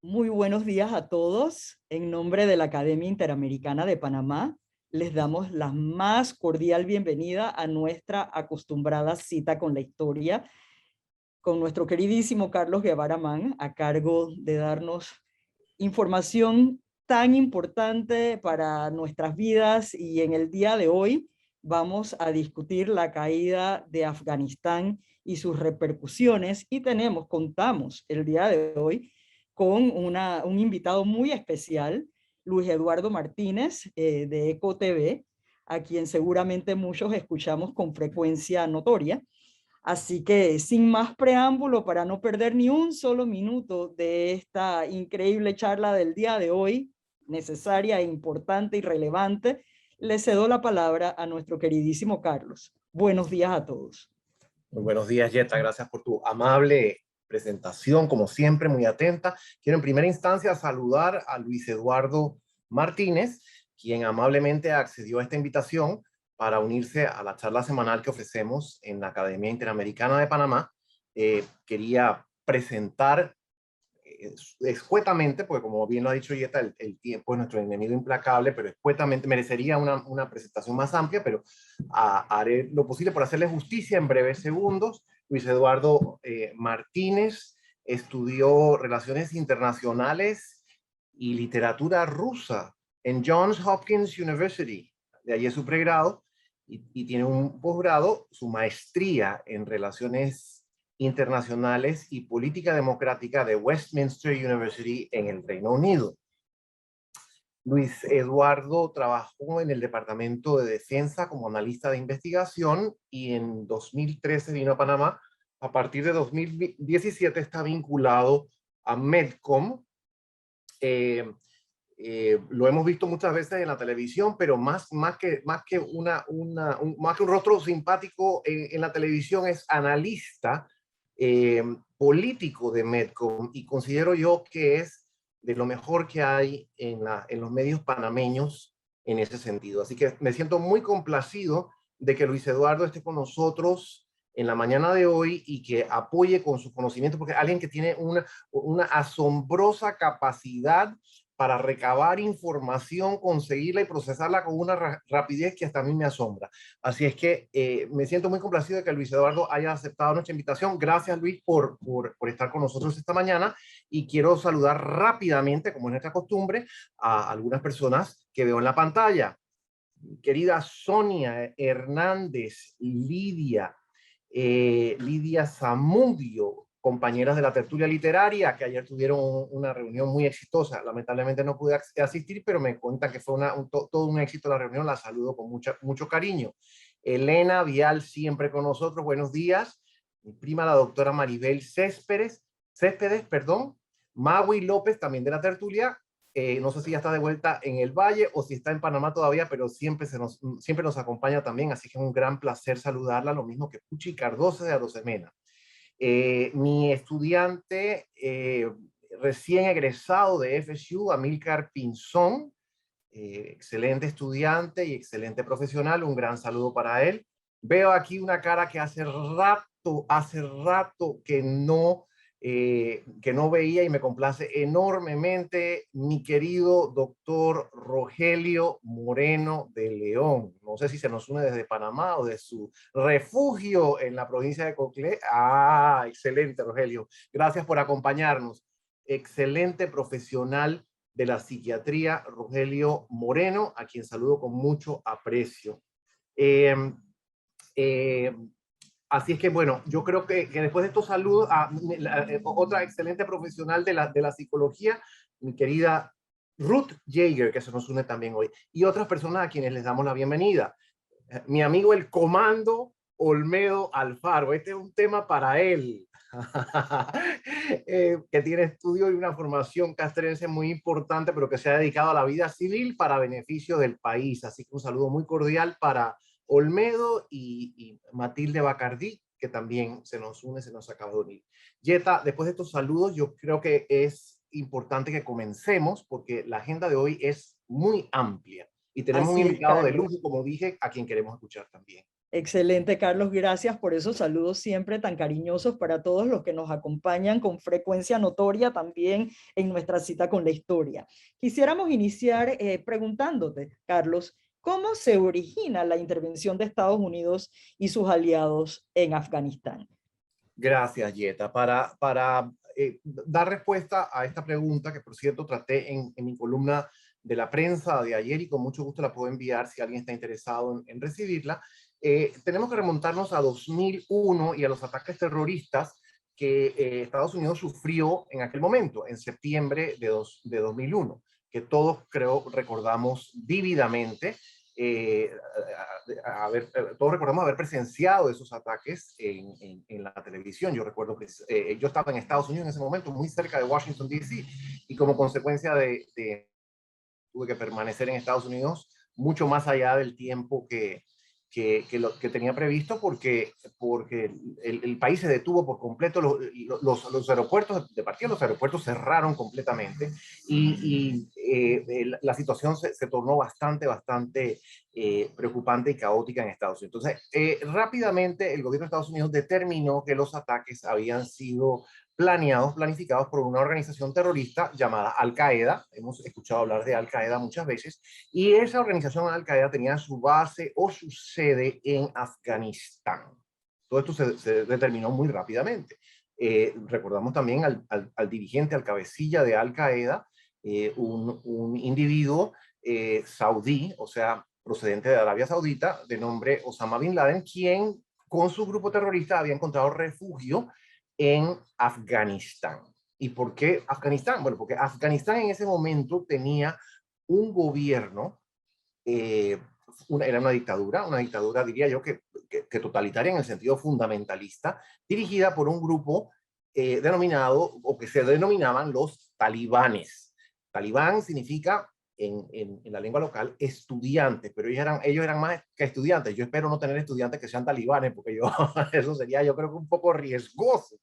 Muy buenos días a todos. En nombre de la Academia Interamericana de Panamá, les damos la más cordial bienvenida a nuestra acostumbrada cita con la historia, con nuestro queridísimo Carlos Guevara Mann, a cargo de darnos información tan importante para nuestras vidas. Y en el día de hoy vamos a discutir la caída de Afganistán y sus repercusiones. Y contamos el día de hoy con un invitado muy especial, Luis Eduardo Martínez, de Eco TV, a quien seguramente muchos escuchamos con frecuencia notoria. Así que sin más preámbulo, para no perder ni un solo minuto de esta increíble charla del día de hoy, necesaria, importante y relevante, le cedo la palabra a nuestro queridísimo Carlos. Buenos días a todos. Muy buenos días, Yeta. Gracias por tu amable presentación, como siempre, muy atenta. Quiero en primera instancia saludar a Luis Eduardo Martínez, quien amablemente accedió a esta invitación para unirse a la charla semanal que ofrecemos en la Academia Interamericana de Panamá. Quería presentar escuetamente, porque como bien lo ha dicho Yeta, el tiempo es nuestro enemigo implacable, pero escuetamente merecería una presentación más amplia, pero haré lo posible por hacerle justicia en breves segundos. Luis Eduardo Martínez estudió Relaciones Internacionales y Literatura Rusa en Johns Hopkins University, de allí es su pregrado, y tiene un posgrado, su maestría en Relaciones Internacionales y Política Democrática de Westminster University en el Reino Unido. Luis Eduardo trabajó en el Departamento de Defensa como analista de investigación y en 2013 vino a Panamá. A partir de 2017 está vinculado a Medcom. Lo hemos visto muchas veces en la televisión, pero más que un rostro simpático en la televisión, es analista político de Medcom, y considero yo que es de lo mejor que hay en los medios panameños en ese sentido. Así que me siento muy complacido de que Luis Eduardo esté con nosotros en la mañana de hoy y que apoye con su conocimiento, porque alguien que tiene una asombrosa capacidad para recabar información, conseguirla y procesarla con una rapidez que hasta a mí me asombra. Así es que me siento muy complacido de que Luis Eduardo haya aceptado nuestra invitación. Gracias, Luis, por estar con nosotros esta mañana, y quiero saludar rápidamente, como es nuestra costumbre, a algunas personas que veo en la pantalla. Querida Sonia Hernández, Lidia Zamudio, compañeras de la tertulia literaria, que ayer tuvieron una reunión muy exitosa. Lamentablemente no pude asistir, pero me cuentan que fue todo un éxito la reunión. La saludo con mucho cariño. Elena Vial, siempre con nosotros. Buenos días. Mi prima, la doctora Maribel Céspedes, perdón. Maui López, también de la tertulia. No sé si ya está de vuelta en el Valle o si está en Panamá todavía, pero siempre nos acompaña también, así que es un gran placer saludarla, lo mismo que Puchi Cardoso de Arosemena. Mi estudiante recién egresado de FSU, Amílcar Pinzón, excelente estudiante y excelente profesional, un gran saludo para él. Veo aquí una cara que hace rato que no veía, y me complace enormemente, mi querido doctor Rogelio Moreno de León. No sé si se nos une desde Panamá o de su refugio en la provincia de Coclé. Ah, excelente, Rogelio. Gracias por acompañarnos. Excelente profesional de la psiquiatría, Rogelio Moreno, a quien saludo con mucho aprecio. Eh, eh, Así es que, bueno, yo creo que después de estos saludos, otra excelente profesional de la psicología, mi querida Ruth Jaeger, que se nos une también hoy, y otras personas a quienes les damos la bienvenida. Mi amigo el Comando Olmedo Alfaro, este es un tema para él, que tiene estudio y una formación castrense muy importante, pero que se ha dedicado a la vida civil para beneficio del país. Así que un saludo muy cordial para Olmedo y Matilde Bacardí, que también se nos acaba de unir. Yeta, después de estos saludos, yo creo que es importante que comencemos, porque la agenda de hoy es muy amplia y tenemos un Así es, invitado de Carlos. lujo, como dije, a quien queremos escuchar también. Excelente, Carlos, gracias por esos saludos siempre tan cariñosos para todos los que nos acompañan con frecuencia notoria también en nuestra cita con la historia. Quisiéramos iniciar preguntándote, Carlos, ¿cómo se origina la intervención de Estados Unidos y sus aliados en Afganistán? Gracias, Yeta. Para dar respuesta a esta pregunta, que por cierto traté en mi columna de la prensa de ayer y con mucho gusto la puedo enviar si alguien está interesado en recibirla, tenemos que remontarnos a 2001 y a los ataques terroristas que Estados Unidos sufrió en aquel momento, en septiembre de 2001, que todos creo recordamos vívidamente. eh, Todos recordamos haber presenciado esos ataques en la televisión. Yo recuerdo que yo estaba en Estados Unidos en ese momento, muy cerca de Washington, D.C., y como consecuencia tuve que permanecer en Estados Unidos mucho más allá del tiempo que tenía previsto porque el país se detuvo por completo, los aeropuertos, de partida los aeropuertos cerraron completamente y la situación se tornó bastante preocupante y caótica en Estados Unidos. Entonces, rápidamente el gobierno de Estados Unidos determinó que los ataques habían sido planificados por una organización terrorista llamada Al-Qaeda. Hemos escuchado hablar de Al-Qaeda muchas veces, y esa organización Al-Qaeda tenía su base o su sede en Afganistán. Todo esto se determinó muy rápidamente. Recordamos también al dirigente, al cabecilla de Al-Qaeda, un individuo saudí, o sea, procedente de Arabia Saudita, de nombre Osama Bin Laden, quien con su grupo terrorista había encontrado refugio en Afganistán. ¿Y por qué Afganistán? Bueno, porque Afganistán en ese momento tenía un gobierno, era una dictadura diría yo que totalitaria en el sentido fundamentalista, dirigida por un grupo denominado, o que se denominaban los talibanes. Talibán significa en la lengua local estudiantes, pero ellos eran más que estudiantes. Yo espero no tener estudiantes que sean talibanes, porque eso sería, yo creo que un poco riesgoso.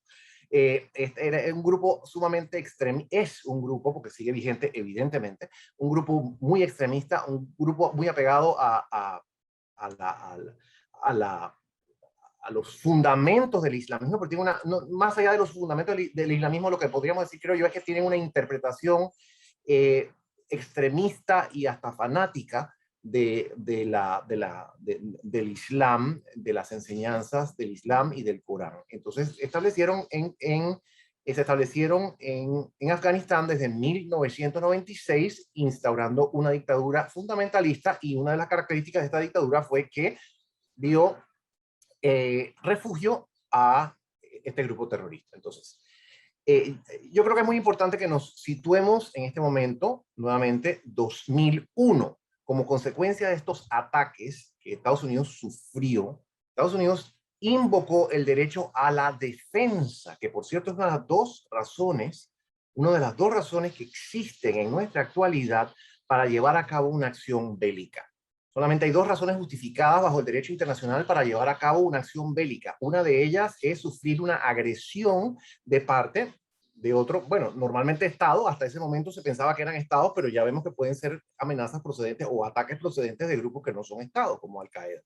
Era un grupo sumamente extremista, es un grupo, porque sigue vigente evidentemente, un grupo muy extremista, un grupo muy apegado a, la, a, la, a los fundamentos del islamismo, porque tiene más allá de los fundamentos del islamismo, lo que podríamos decir, creo yo, es que tienen una interpretación eh, extremista y hasta fanática del Islam, de las enseñanzas del Islam y del Corán. Entonces, se establecieron en Afganistán desde 1996, instaurando una dictadura fundamentalista, y una de las características de esta dictadura fue que dio refugio a este grupo terrorista. Entonces, yo creo que es muy importante que nos situemos en este momento, nuevamente, 2001. Como consecuencia de estos ataques que Estados Unidos sufrió, Estados Unidos invocó el derecho a la defensa, que por cierto es una de las dos razones que existen en nuestra actualidad para llevar a cabo una acción bélica. Solamente hay dos razones justificadas bajo el derecho internacional para llevar a cabo una acción bélica. Una de ellas es sufrir una agresión de parte de otro, bueno, normalmente Estado. Hasta ese momento se pensaba que eran Estados, pero ya vemos que pueden ser amenazas procedentes o ataques procedentes de grupos que no son Estados, como Al-Qaeda.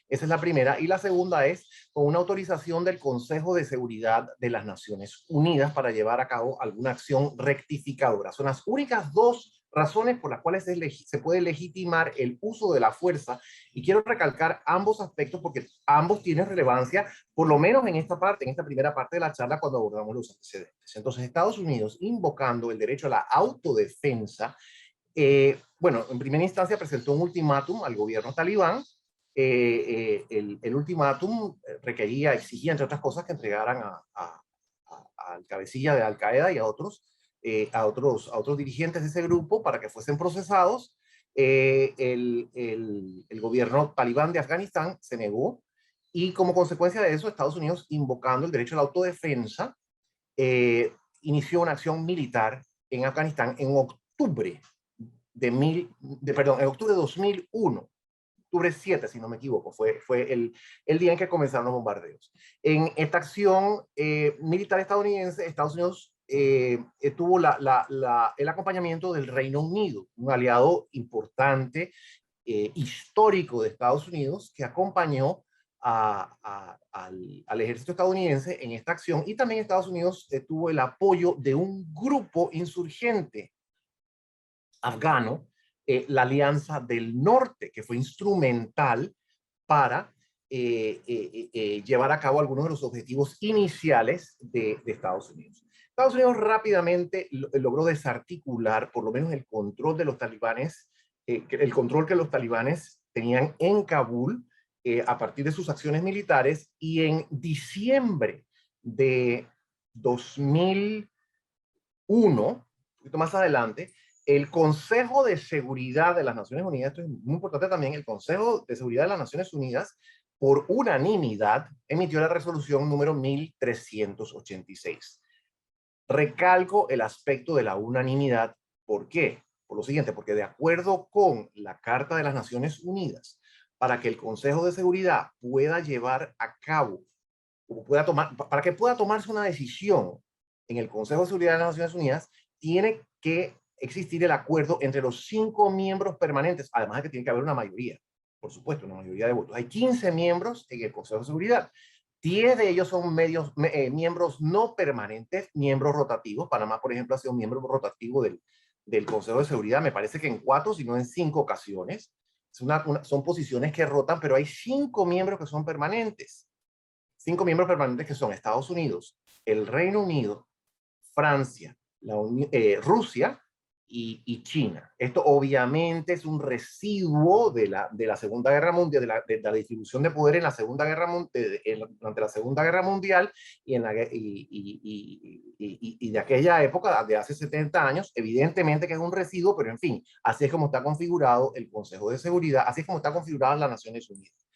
Esa es la primera. Y la segunda es con una autorización del Consejo de Seguridad de las Naciones Unidas para llevar a cabo alguna acción rectificadora. Son las únicas dos razones por las cuales se puede legitimar el uso de la fuerza, y quiero recalcar ambos aspectos porque ambos tienen relevancia, por lo menos en esta primera parte de la charla, cuando abordamos los antecedentes. Entonces, Estados Unidos, invocando el derecho a la autodefensa, bueno, en primera instancia presentó un ultimátum al gobierno talibán. El ultimátum exigía, entre otras cosas, que entregaran al cabecilla de Al-Qaeda y a otros dirigentes de ese grupo para que fuesen procesados. El gobierno talibán de Afganistán se negó, y como consecuencia de eso, Estados Unidos, invocando el derecho a la autodefensa, inició una acción militar en Afganistán en octubre en octubre de 2001. Octubre 7, si no me equivoco, fue el día en que comenzaron los bombardeos. En esta acción militar estadounidense, Estados Unidos tuvo el acompañamiento del Reino Unido, un aliado importante, histórico de Estados Unidos, que acompañó al ejército estadounidense en esta acción, y también Estados Unidos tuvo el apoyo de un grupo insurgente afgano, la Alianza del Norte, que fue instrumental para llevar a cabo algunos de los objetivos iniciales de Estados Unidos. Estados Unidos rápidamente logró desarticular por lo menos el control de los talibanes, el control que los talibanes tenían en Kabul a partir de sus acciones militares, y en diciembre de 2001, un poquito más adelante, el Consejo de Seguridad de las Naciones Unidas, esto es muy importante también, el Consejo de Seguridad de las Naciones Unidas, por unanimidad, emitió la resolución número 1386. Recalco el aspecto de la unanimidad. ¿Por qué? Por lo siguiente, porque de acuerdo con la Carta de las Naciones Unidas, para que el Consejo de Seguridad pueda llevar a cabo, o pueda tomar, para que pueda tomarse una decisión en el Consejo de Seguridad de las Naciones Unidas, tiene que existir el acuerdo entre los 5 miembros permanentes, además de que tiene que haber una mayoría, por supuesto, una mayoría de votos. Hay 15 miembros en el Consejo de Seguridad. 10 de ellos son miembros no permanentes, miembros rotativos. Panamá, por ejemplo, ha sido un miembro rotativo del Consejo de Seguridad, me parece que en 4, si no en 5 ocasiones. Son posiciones que rotan, pero hay 5 miembros que son permanentes. 5 miembros permanentes que son Estados Unidos, el Reino Unido, Francia, Rusia y China. Esto obviamente es un residuo de la Segunda Guerra Mundial, de la distribución de poder en la Segunda Guerra durante la Segunda Guerra Mundial, y de aquella época, de hace 70 años, evidentemente que es un residuo, pero en fin, así es como está configurado el Consejo de Seguridad, así es como está configurada las Naciones Unidas.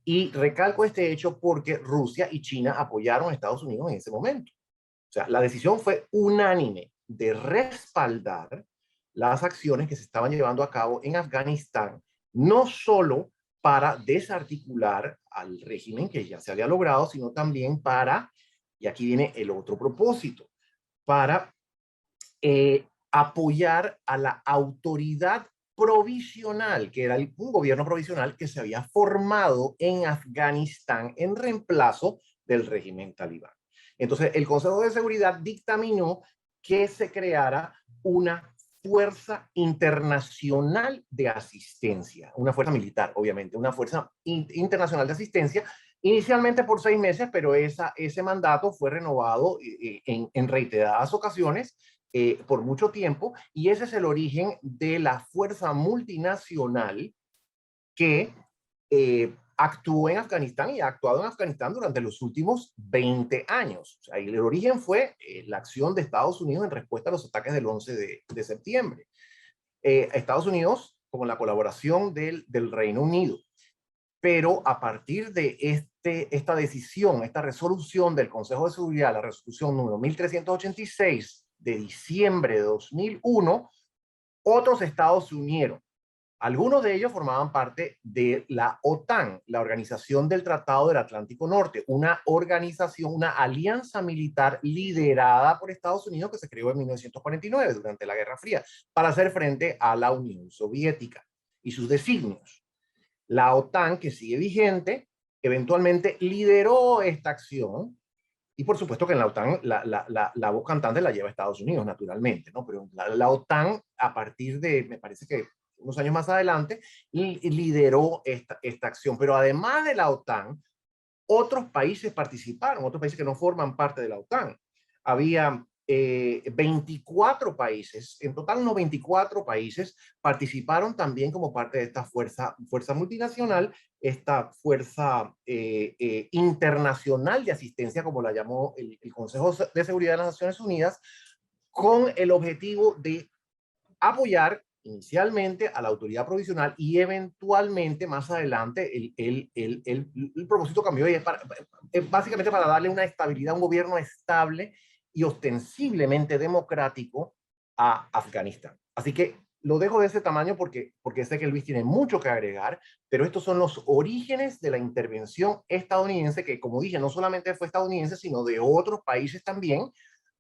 Y recalco este hecho porque Rusia y China apoyaron a Estados Unidos en ese momento. O sea, la decisión fue unánime de respaldar las acciones que se estaban llevando a cabo en Afganistán, no solo para desarticular al régimen que ya se había logrado, sino también para, y aquí viene el otro propósito, para apoyar a la autoridad provisional, que era un gobierno provisional que se había formado en Afganistán en reemplazo del régimen talibán. Entonces, el Consejo de Seguridad dictaminó que se creara una fuerza internacional de asistencia, una fuerza militar, obviamente, una fuerza internacional de asistencia, inicialmente por 6 meses, pero ese mandato fue renovado en reiteradas ocasiones por mucho tiempo, y ese es el origen de la fuerza multinacional que actuó en Afganistán y ha actuado en Afganistán durante los últimos 20 años. O sea, el origen fue la acción de Estados Unidos en respuesta a los ataques del 11 de septiembre. Estados Unidos con la colaboración del Reino Unido. Pero a partir de esta decisión, esta resolución del Consejo de Seguridad, la resolución número 1386 de diciembre de 2001, otros estados se unieron. Algunos de ellos formaban parte de la OTAN, la Organización del Tratado del Atlántico Norte, una organización, una alianza militar liderada por Estados Unidos que se creó en 1949 durante la Guerra Fría para hacer frente a la Unión Soviética y sus designios. La OTAN, que sigue vigente, eventualmente lideró esta acción, y por supuesto que en la OTAN la voz cantante la lleva Estados Unidos, naturalmente, ¿no? Pero la OTAN, a partir de, me parece que unos años más adelante, lideró esta acción. Pero además de la OTAN, otros países participaron, otros países que no forman parte de la OTAN. Había 24 países, en total 94 países participaron también como parte de esta fuerza multinacional, esta fuerza internacional de asistencia, como la llamó el Consejo de Seguridad de las Naciones Unidas, con el objetivo de apoyar inicialmente a la autoridad provisional y eventualmente más adelante el propósito cambió, y es básicamente para darle una estabilidad, a un gobierno estable y ostensiblemente democrático a Afganistán. Así que lo dejo de ese tamaño porque sé que Luis tiene mucho que agregar, pero estos son los orígenes de la intervención estadounidense, que como dije, no solamente fue estadounidense, sino de otros países también,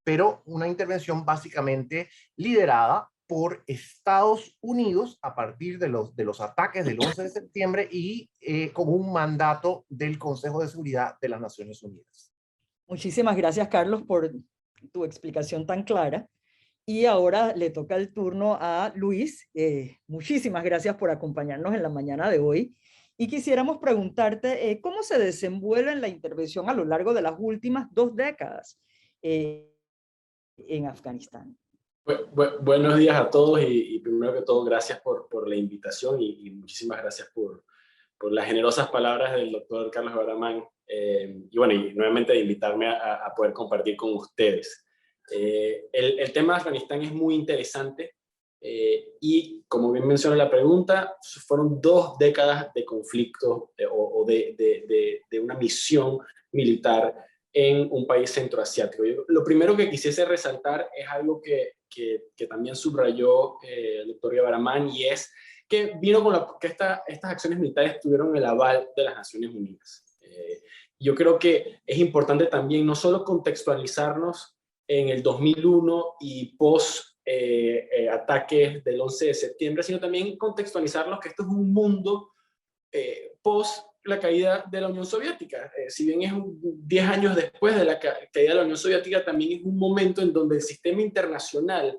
pero una intervención básicamente liderada por Estados Unidos a partir de los ataques del 11 de septiembre y con un mandato del Consejo de Seguridad de las Naciones Unidas. Muchísimas gracias, Carlos, por tu explicación tan clara. Y ahora le toca el turno a Luis. Muchísimas gracias por acompañarnos en la mañana de hoy. Y quisiéramos preguntarte cómo se desenvuelve la intervención a lo largo de las últimas 2 décadas en Afganistán. Buenos días a todos y primero que todo gracias por la invitación y muchísimas gracias por las generosas palabras del doctor Carlos Baramán y bueno, y nuevamente de invitarme a poder compartir con ustedes. El tema de Afganistán es muy interesante y como bien menciona la pregunta, fueron 2 décadas de conflicto o de una misión militar en un país centroasiático. Lo primero que quisiese resaltar es algo que también subrayó el doctor Baramán, y es que vino con que estas acciones militares tuvieron el aval de las Naciones Unidas. Yo creo que es importante también no solo contextualizarnos en el 2001 y post ataques del 11 de septiembre, sino también contextualizarnos que esto es un mundo post la caída de la Unión Soviética. Si bien es 10 años después de la caída de la Unión Soviética, también es un momento en donde el sistema internacional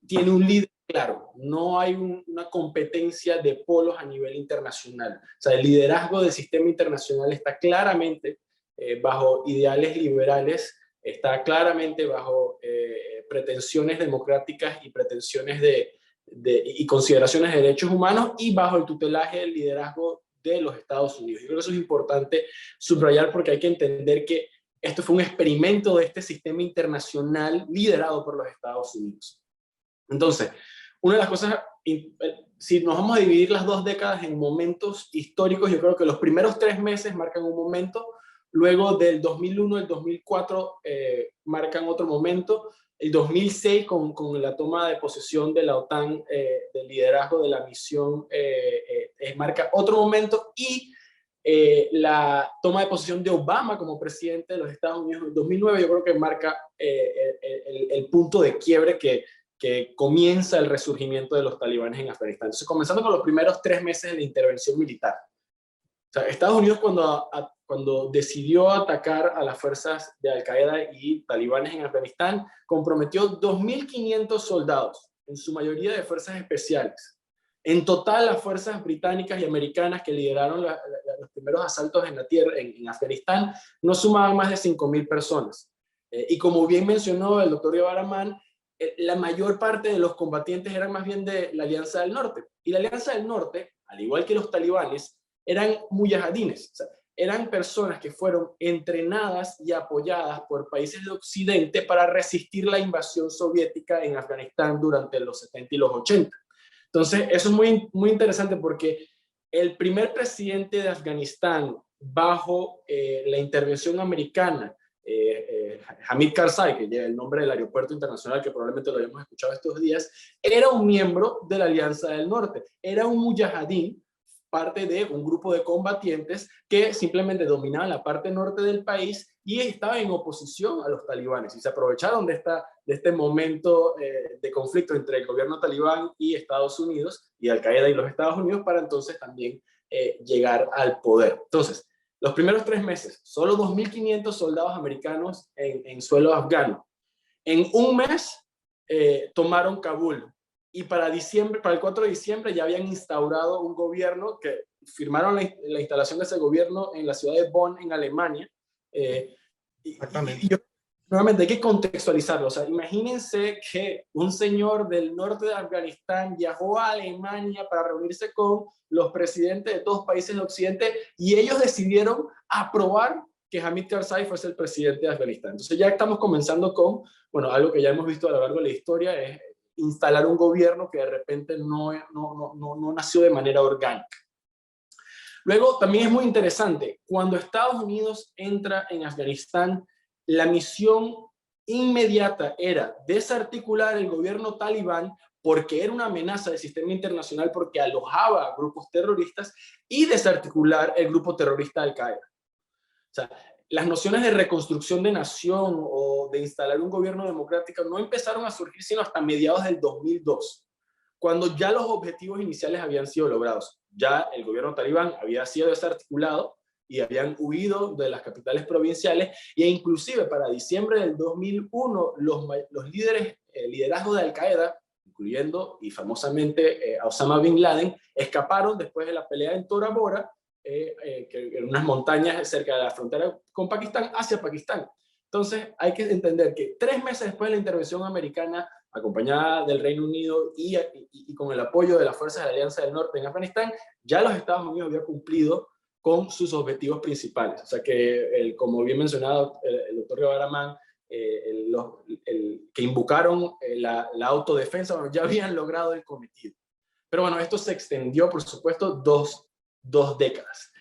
tiene un líder claro. No hay una competencia de polos a nivel internacional. O sea, el liderazgo del sistema internacional está claramente bajo ideales liberales, está claramente bajo pretensiones democráticas y pretensiones y consideraciones de derechos humanos, y bajo el tutelaje del liderazgo de los Estados Unidos. Yo creo que eso es importante subrayar, porque hay que entender que esto fue un experimento de este sistema internacional liderado por los Estados Unidos. Entonces, una de las cosas, si nos vamos a dividir las 2 décadas en momentos históricos, yo creo que los primeros 3 meses marcan un momento, luego del 2001 al 2004 marcan otro momento, el 2006 con la toma de posesión de la OTAN, del liderazgo de la misión, marca otro momento, y la toma de posesión de Obama como presidente de los Estados Unidos en 2009, yo creo que marca el punto de quiebre que comienza el resurgimiento de los talibanes en Afganistán. Entonces, comenzando con los primeros 3 meses de la intervención militar. O sea, Estados Unidos cuando decidió atacar a las fuerzas de Al-Qaeda y talibanes en Afganistán, comprometió 2.500 soldados, en su mayoría de fuerzas especiales. En total, las fuerzas británicas y americanas que lideraron los primeros asaltos en la tierra en Afganistán no sumaban más de 5.000 personas. Y como bien mencionó el doctor Baramán, la mayor parte de los combatientes eran más bien de la Alianza del Norte. Y la Alianza del Norte, al igual que los talibanes, eran mujahidines, o sea, eran personas que fueron entrenadas y apoyadas por países de Occidente para resistir la invasión soviética en Afganistán durante los 70 y los 80. Entonces, eso es muy, muy interesante, porque el primer presidente de Afganistán bajo la intervención americana, Hamid Karzai, que lleva el nombre del aeropuerto internacional, que probablemente lo hayamos escuchado estos días, era un miembro de la Alianza del Norte, era un mujahidín, parte de un grupo de combatientes que simplemente dominaban la parte norte del país y estaban en oposición a los talibanes, y se aprovecharon de este momento de conflicto entre el gobierno talibán y Estados Unidos, y Al-Qaeda y los Estados Unidos, para entonces también llegar al poder. Entonces, los primeros 3 meses, solo 2.500 soldados americanos en suelo afgano. En un mes tomaron Kabul. Y para el 4 de diciembre ya habían instaurado un gobierno, que firmaron la instalación de ese gobierno en la ciudad de Bonn, en Alemania. Exactamente. Nuevamente hay que contextualizarlo. O sea, imagínense que un señor del norte de Afganistán viajó a Alemania para reunirse con los presidentes de todos los países del occidente, y ellos decidieron aprobar que Hamid Karzai fuese el presidente de Afganistán. Entonces ya estamos comenzando con, bueno, algo que ya hemos visto a lo largo de la historia, es instalar un gobierno que de repente no nació de manera orgánica. Luego, también es muy interesante, cuando Estados Unidos entra en Afganistán, la misión inmediata era desarticular el gobierno talibán, porque era una amenaza del sistema internacional, porque alojaba a grupos terroristas, y desarticular el grupo terrorista Al-Qaeda. O sea, las nociones de reconstrucción de nación o de instalar un gobierno democrático no empezaron a surgir sino hasta mediados del 2002, cuando ya los objetivos iniciales habían sido logrados. Ya el gobierno talibán había sido desarticulado y habían huido de las capitales provinciales, e inclusive para diciembre del 2001 los liderazgos de Al-Qaeda, incluyendo y famosamente a Osama Bin Laden, escaparon después de la pelea en Tora Bora, en unas montañas cerca de la frontera con Pakistán, hacia Pakistán. Entonces hay que entender que 3 meses después de la intervención americana, acompañada del Reino Unido y con el apoyo de las fuerzas de la Alianza del Norte en Afganistán, ya los Estados Unidos habían cumplido con sus objetivos principales. O sea que, como bien mencionado el doctor Guevara Mann, que invocaron la autodefensa, bueno, ya habían logrado el cometido. Pero bueno, esto se extendió, por supuesto, dos décadas.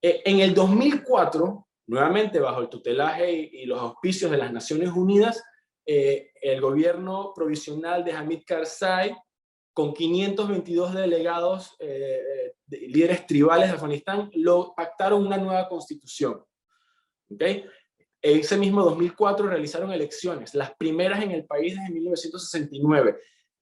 En el 2004, nuevamente bajo el tutelaje y los auspicios de las Naciones Unidas, el gobierno provisional de Hamid Karzai, con 522 delegados, líderes tribales de Afganistán, pactaron una nueva constitución. ¿Okay? Ese mismo 2004 realizaron elecciones, las primeras en el país desde 1969.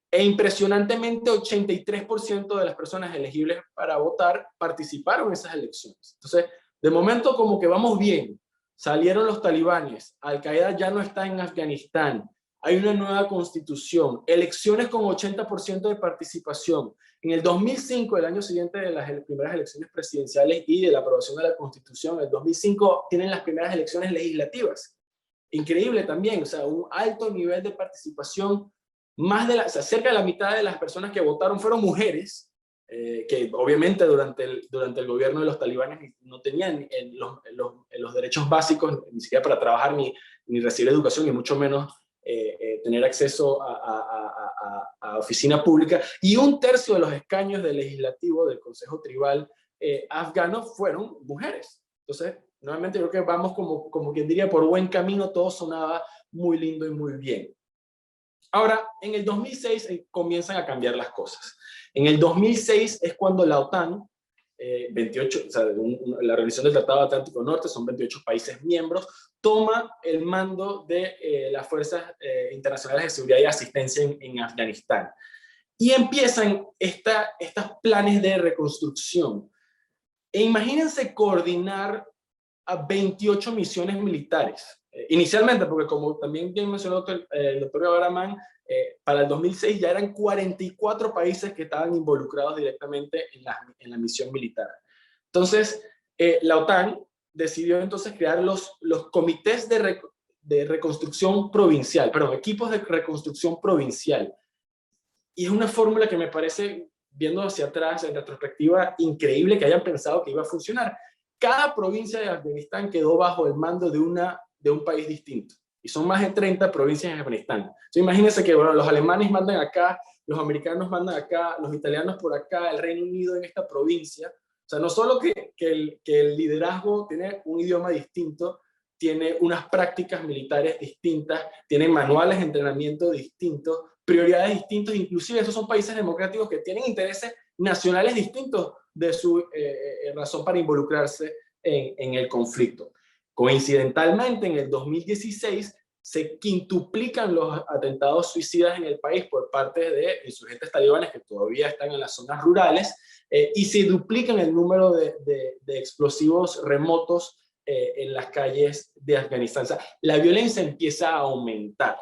E impresionantemente 83% de las personas elegibles para votar participaron en esas elecciones. Entonces, de momento como que vamos bien. Salieron los talibanes, Al-Qaeda ya no está en Afganistán, hay una nueva constitución, elecciones con 80% de participación. En el 2005, el año siguiente de las primeras elecciones presidenciales y de la aprobación de la constitución, en el 2005 tienen las primeras elecciones legislativas. Increíble también, o sea, un alto nivel de participación. Cerca de la mitad de las personas que votaron fueron mujeres, que obviamente durante el gobierno de los talibanes no tenían los derechos básicos, ni siquiera para trabajar, ni recibir educación, y mucho menos tener acceso a oficina pública. Y 1/3 de los escaños del legislativo del Consejo Tribal afgano fueron mujeres. Entonces, nuevamente creo que vamos como quien diría por buen camino, todo sonaba muy lindo y muy bien. Ahora, en el 2006 comienzan a cambiar las cosas. En el 2006 es cuando la OTAN, 28, o sea, la Organización del Tratado Atlántico Norte, son 28 países miembros, toma el mando de las Fuerzas Internacionales de Seguridad y Asistencia en Afganistán. Y empiezan estos planes de reconstrucción. E imagínense coordinar a 28 misiones militares. Inicialmente, porque como también bien mencionó el doctor Guevara Mann, para el 2006 ya eran 44 países que estaban involucrados directamente en la misión militar. Entonces, la OTAN decidió entonces crear los comités de reconstrucción provincial, perdón, equipos de reconstrucción provincial. Y es una fórmula que me parece, viendo hacia atrás, en retrospectiva, increíble que hayan pensado que iba a funcionar. Cada provincia de Afganistán quedó bajo el mando de un país distinto. Y son más de 30 provincias en Afganistán. Entonces, imagínense que bueno, los alemanes mandan acá, los americanos mandan acá, los italianos por acá, el Reino Unido en esta provincia. O sea, no solo que el liderazgo tiene un idioma distinto, tiene unas prácticas militares distintas, tiene manuales de entrenamiento distintos, prioridades distintas, inclusive esos son países democráticos que tienen intereses nacionales distintos de su razón para involucrarse en el conflicto. Coincidentalmente, en el 2016 se quintuplican los atentados suicidas en el país por parte de insurgentes talibanes que todavía están en las zonas rurales, y se duplican el número de explosivos remotos en las calles de Afganistán. O sea, la violencia empieza a aumentar.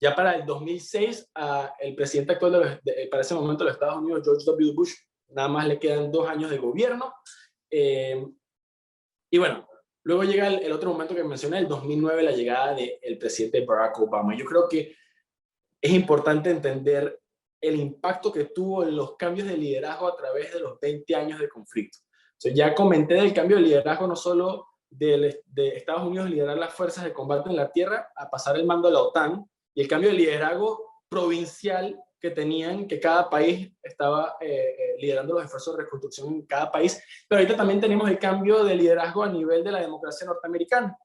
Ya para el 2006, el presidente actual para ese momento de los Estados Unidos, George W. Bush, nada más le quedan 2 años de gobierno. Y bueno, luego llega el otro momento que mencioné, el 2009, la llegada del presidente Barack Obama. Yo creo que es importante entender el impacto que tuvo en los cambios de liderazgo a través de los 20 años de conflicto. O sea, ya comenté del cambio de liderazgo no solo de Estados Unidos liderar las fuerzas de combate en la tierra a pasar el mando a la OTAN, y el cambio de liderazgo provincial que tenían, que cada país estaba liderando los esfuerzos de reconstrucción en cada país. Pero ahorita también tenemos el cambio de liderazgo a nivel de la democracia norteamericana.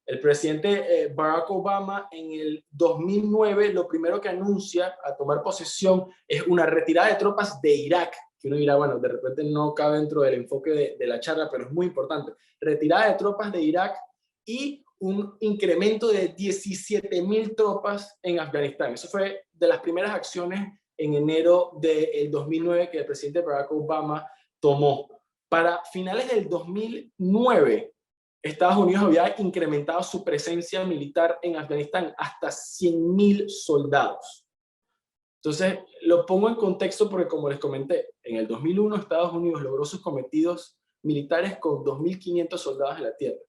El presidente Barack Obama en el 2009 lo primero que anuncia a tomar posesión es una retirada de tropas de Irak que uno dirá, bueno, de repente no cabe dentro del enfoque de la charla, pero es muy importante. Retirada de tropas de Irak y un incremento de 17.000 tropas en Afganistán. Eso fue de las primeras acciones en enero del 2009 que el presidente Barack Obama tomó. Para finales del 2009, Estados Unidos había incrementado su presencia militar en Afganistán hasta 100.000 soldados. Entonces, lo pongo en contexto porque, como les comenté, en el 2001 Estados Unidos logró sus cometidos militares con 2.500 soldados en la tierra.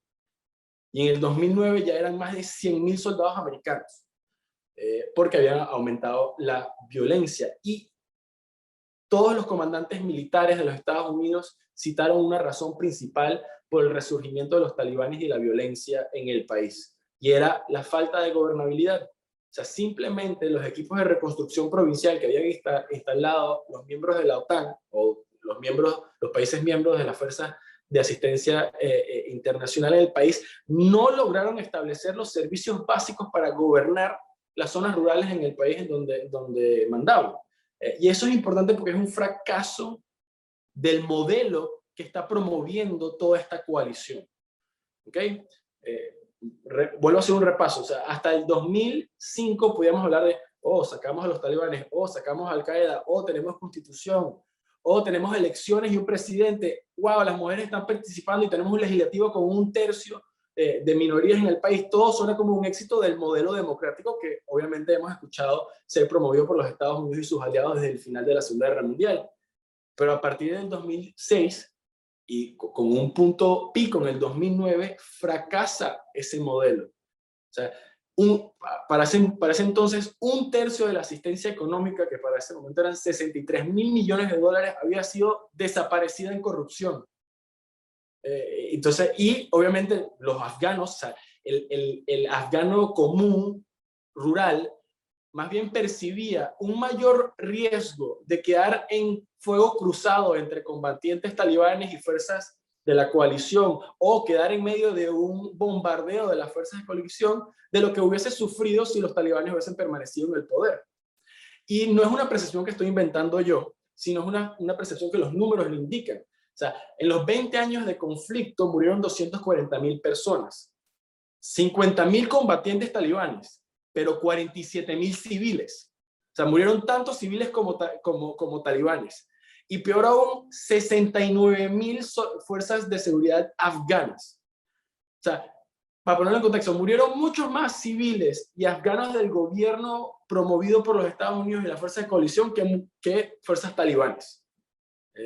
Y en el 2009 ya eran más de 100.000 soldados americanos, porque habían aumentado la violencia. Y todos los comandantes militares de los Estados Unidos citaron una razón principal por el resurgimiento de los talibanes y la violencia en el país, y era la falta de gobernabilidad. O sea, simplemente los equipos de reconstrucción provincial que habían instalado los miembros de la OTAN o los países miembros de las fuerzas de asistencia internacional en el país no lograron establecer los servicios básicos para gobernar las zonas rurales en el país en donde mandaban. Y eso es importante porque es un fracaso del modelo que está promoviendo toda esta coalición. ¿Ok? Vuelvo a hacer un repaso. O sea, hasta el 2005 podíamos hablar de, sacamos a los talibanes, sacamos a Al-Qaeda, tenemos constitución, tenemos elecciones y un presidente. ¡Wow! Las mujeres están participando y tenemos un legislativo con 1/3 de minorías en el país. Todo suena como un éxito del modelo democrático que obviamente hemos escuchado ser promovido por los Estados Unidos y sus aliados desde el final de la Segunda Guerra Mundial. Pero a partir del 2006 y con un punto pico en el 2009, fracasa ese modelo. O sea, para ese entonces, 1/3 de la asistencia económica, que para ese momento eran 63.000 millones de dólares, había sido desaparecida en corrupción. Entonces, y obviamente los afganos, o sea, el afgano común, rural, más bien percibía un mayor riesgo de quedar en fuego cruzado entre combatientes talibanes y fuerzas de la coalición, o quedar en medio de un bombardeo de las fuerzas de coalición, de lo que hubiese sufrido si los talibanes hubiesen permanecido en el poder. Y no es una percepción que estoy inventando yo, sino es una percepción que los números lo indican. O sea, en los 20 años de conflicto murieron 240.000 personas, 50.000 combatientes talibanes, pero 47.000 civiles. O sea, murieron tantos civiles como talibanes. Y peor aún, 69.000 fuerzas de seguridad afganas. O sea, para ponerlo en contexto, murieron muchos más civiles y afganos del gobierno promovido por los Estados Unidos y las fuerzas de coalición que fuerzas talibanes.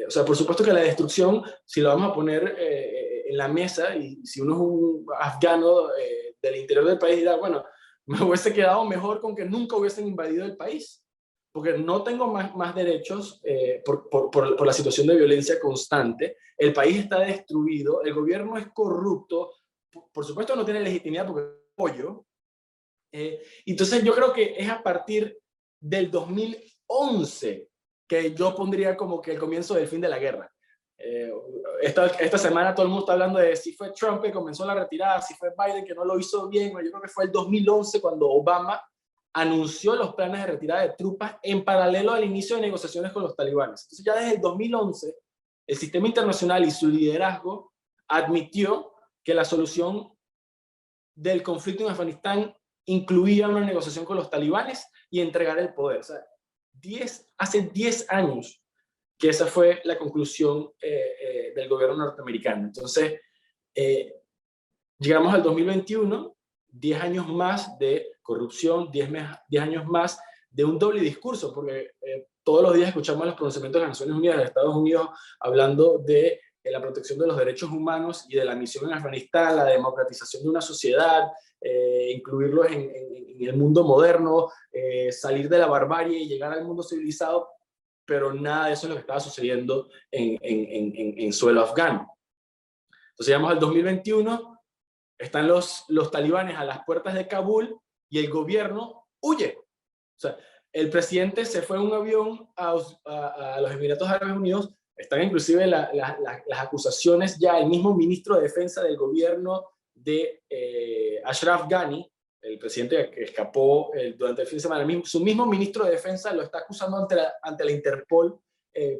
O sea, por supuesto que la destrucción, si lo vamos a poner en la mesa, y si uno es un afgano del interior del país, dirá, bueno, me hubiese quedado mejor con que nunca hubiesen invadido el país, porque no tengo más derechos por la situación de violencia constante, el país está destruido, el gobierno es corrupto, por supuesto no tiene legitimidad porque es pollo. Entonces yo creo que es a partir del 2011 que yo pondría como que el comienzo del fin de la guerra. Esta semana todo el mundo está hablando de si fue Trump que comenzó la retirada, si fue Biden que no lo hizo bien. Yo creo que fue el 2011 cuando Obama anunció los planes de retirada de tropas en paralelo al inicio de negociaciones con los talibanes. Entonces ya desde el 2011 el sistema internacional y su liderazgo admitió que la solución del conflicto en Afganistán incluía una negociación con los talibanes y entregar el poder. O sea, hace 10 años que esa fue la conclusión del gobierno norteamericano. Entonces, llegamos al 2021, 10 años más de corrupción, 10 años más de un doble discurso, porque todos los días escuchamos los pronunciamientos de las Naciones Unidas, de Estados Unidos, hablando de la protección de los derechos humanos y de la misión en Afganistán, la democratización de una sociedad, incluirlos en el mundo moderno, salir de la barbarie y llegar al mundo civilizado, pero nada de eso es lo que estaba sucediendo en suelo afgano. Entonces llegamos al 2021, están los talibanes a las puertas de Kabul y el gobierno huye. O sea, el presidente se fue en un avión a los Emiratos Árabes Unidos. Están inclusive las acusaciones ya. El mismo ministro de Defensa del gobierno de Ashraf Ghani, el presidente que escapó durante el fin de semana, su mismo ministro de Defensa lo está acusando ante la Interpol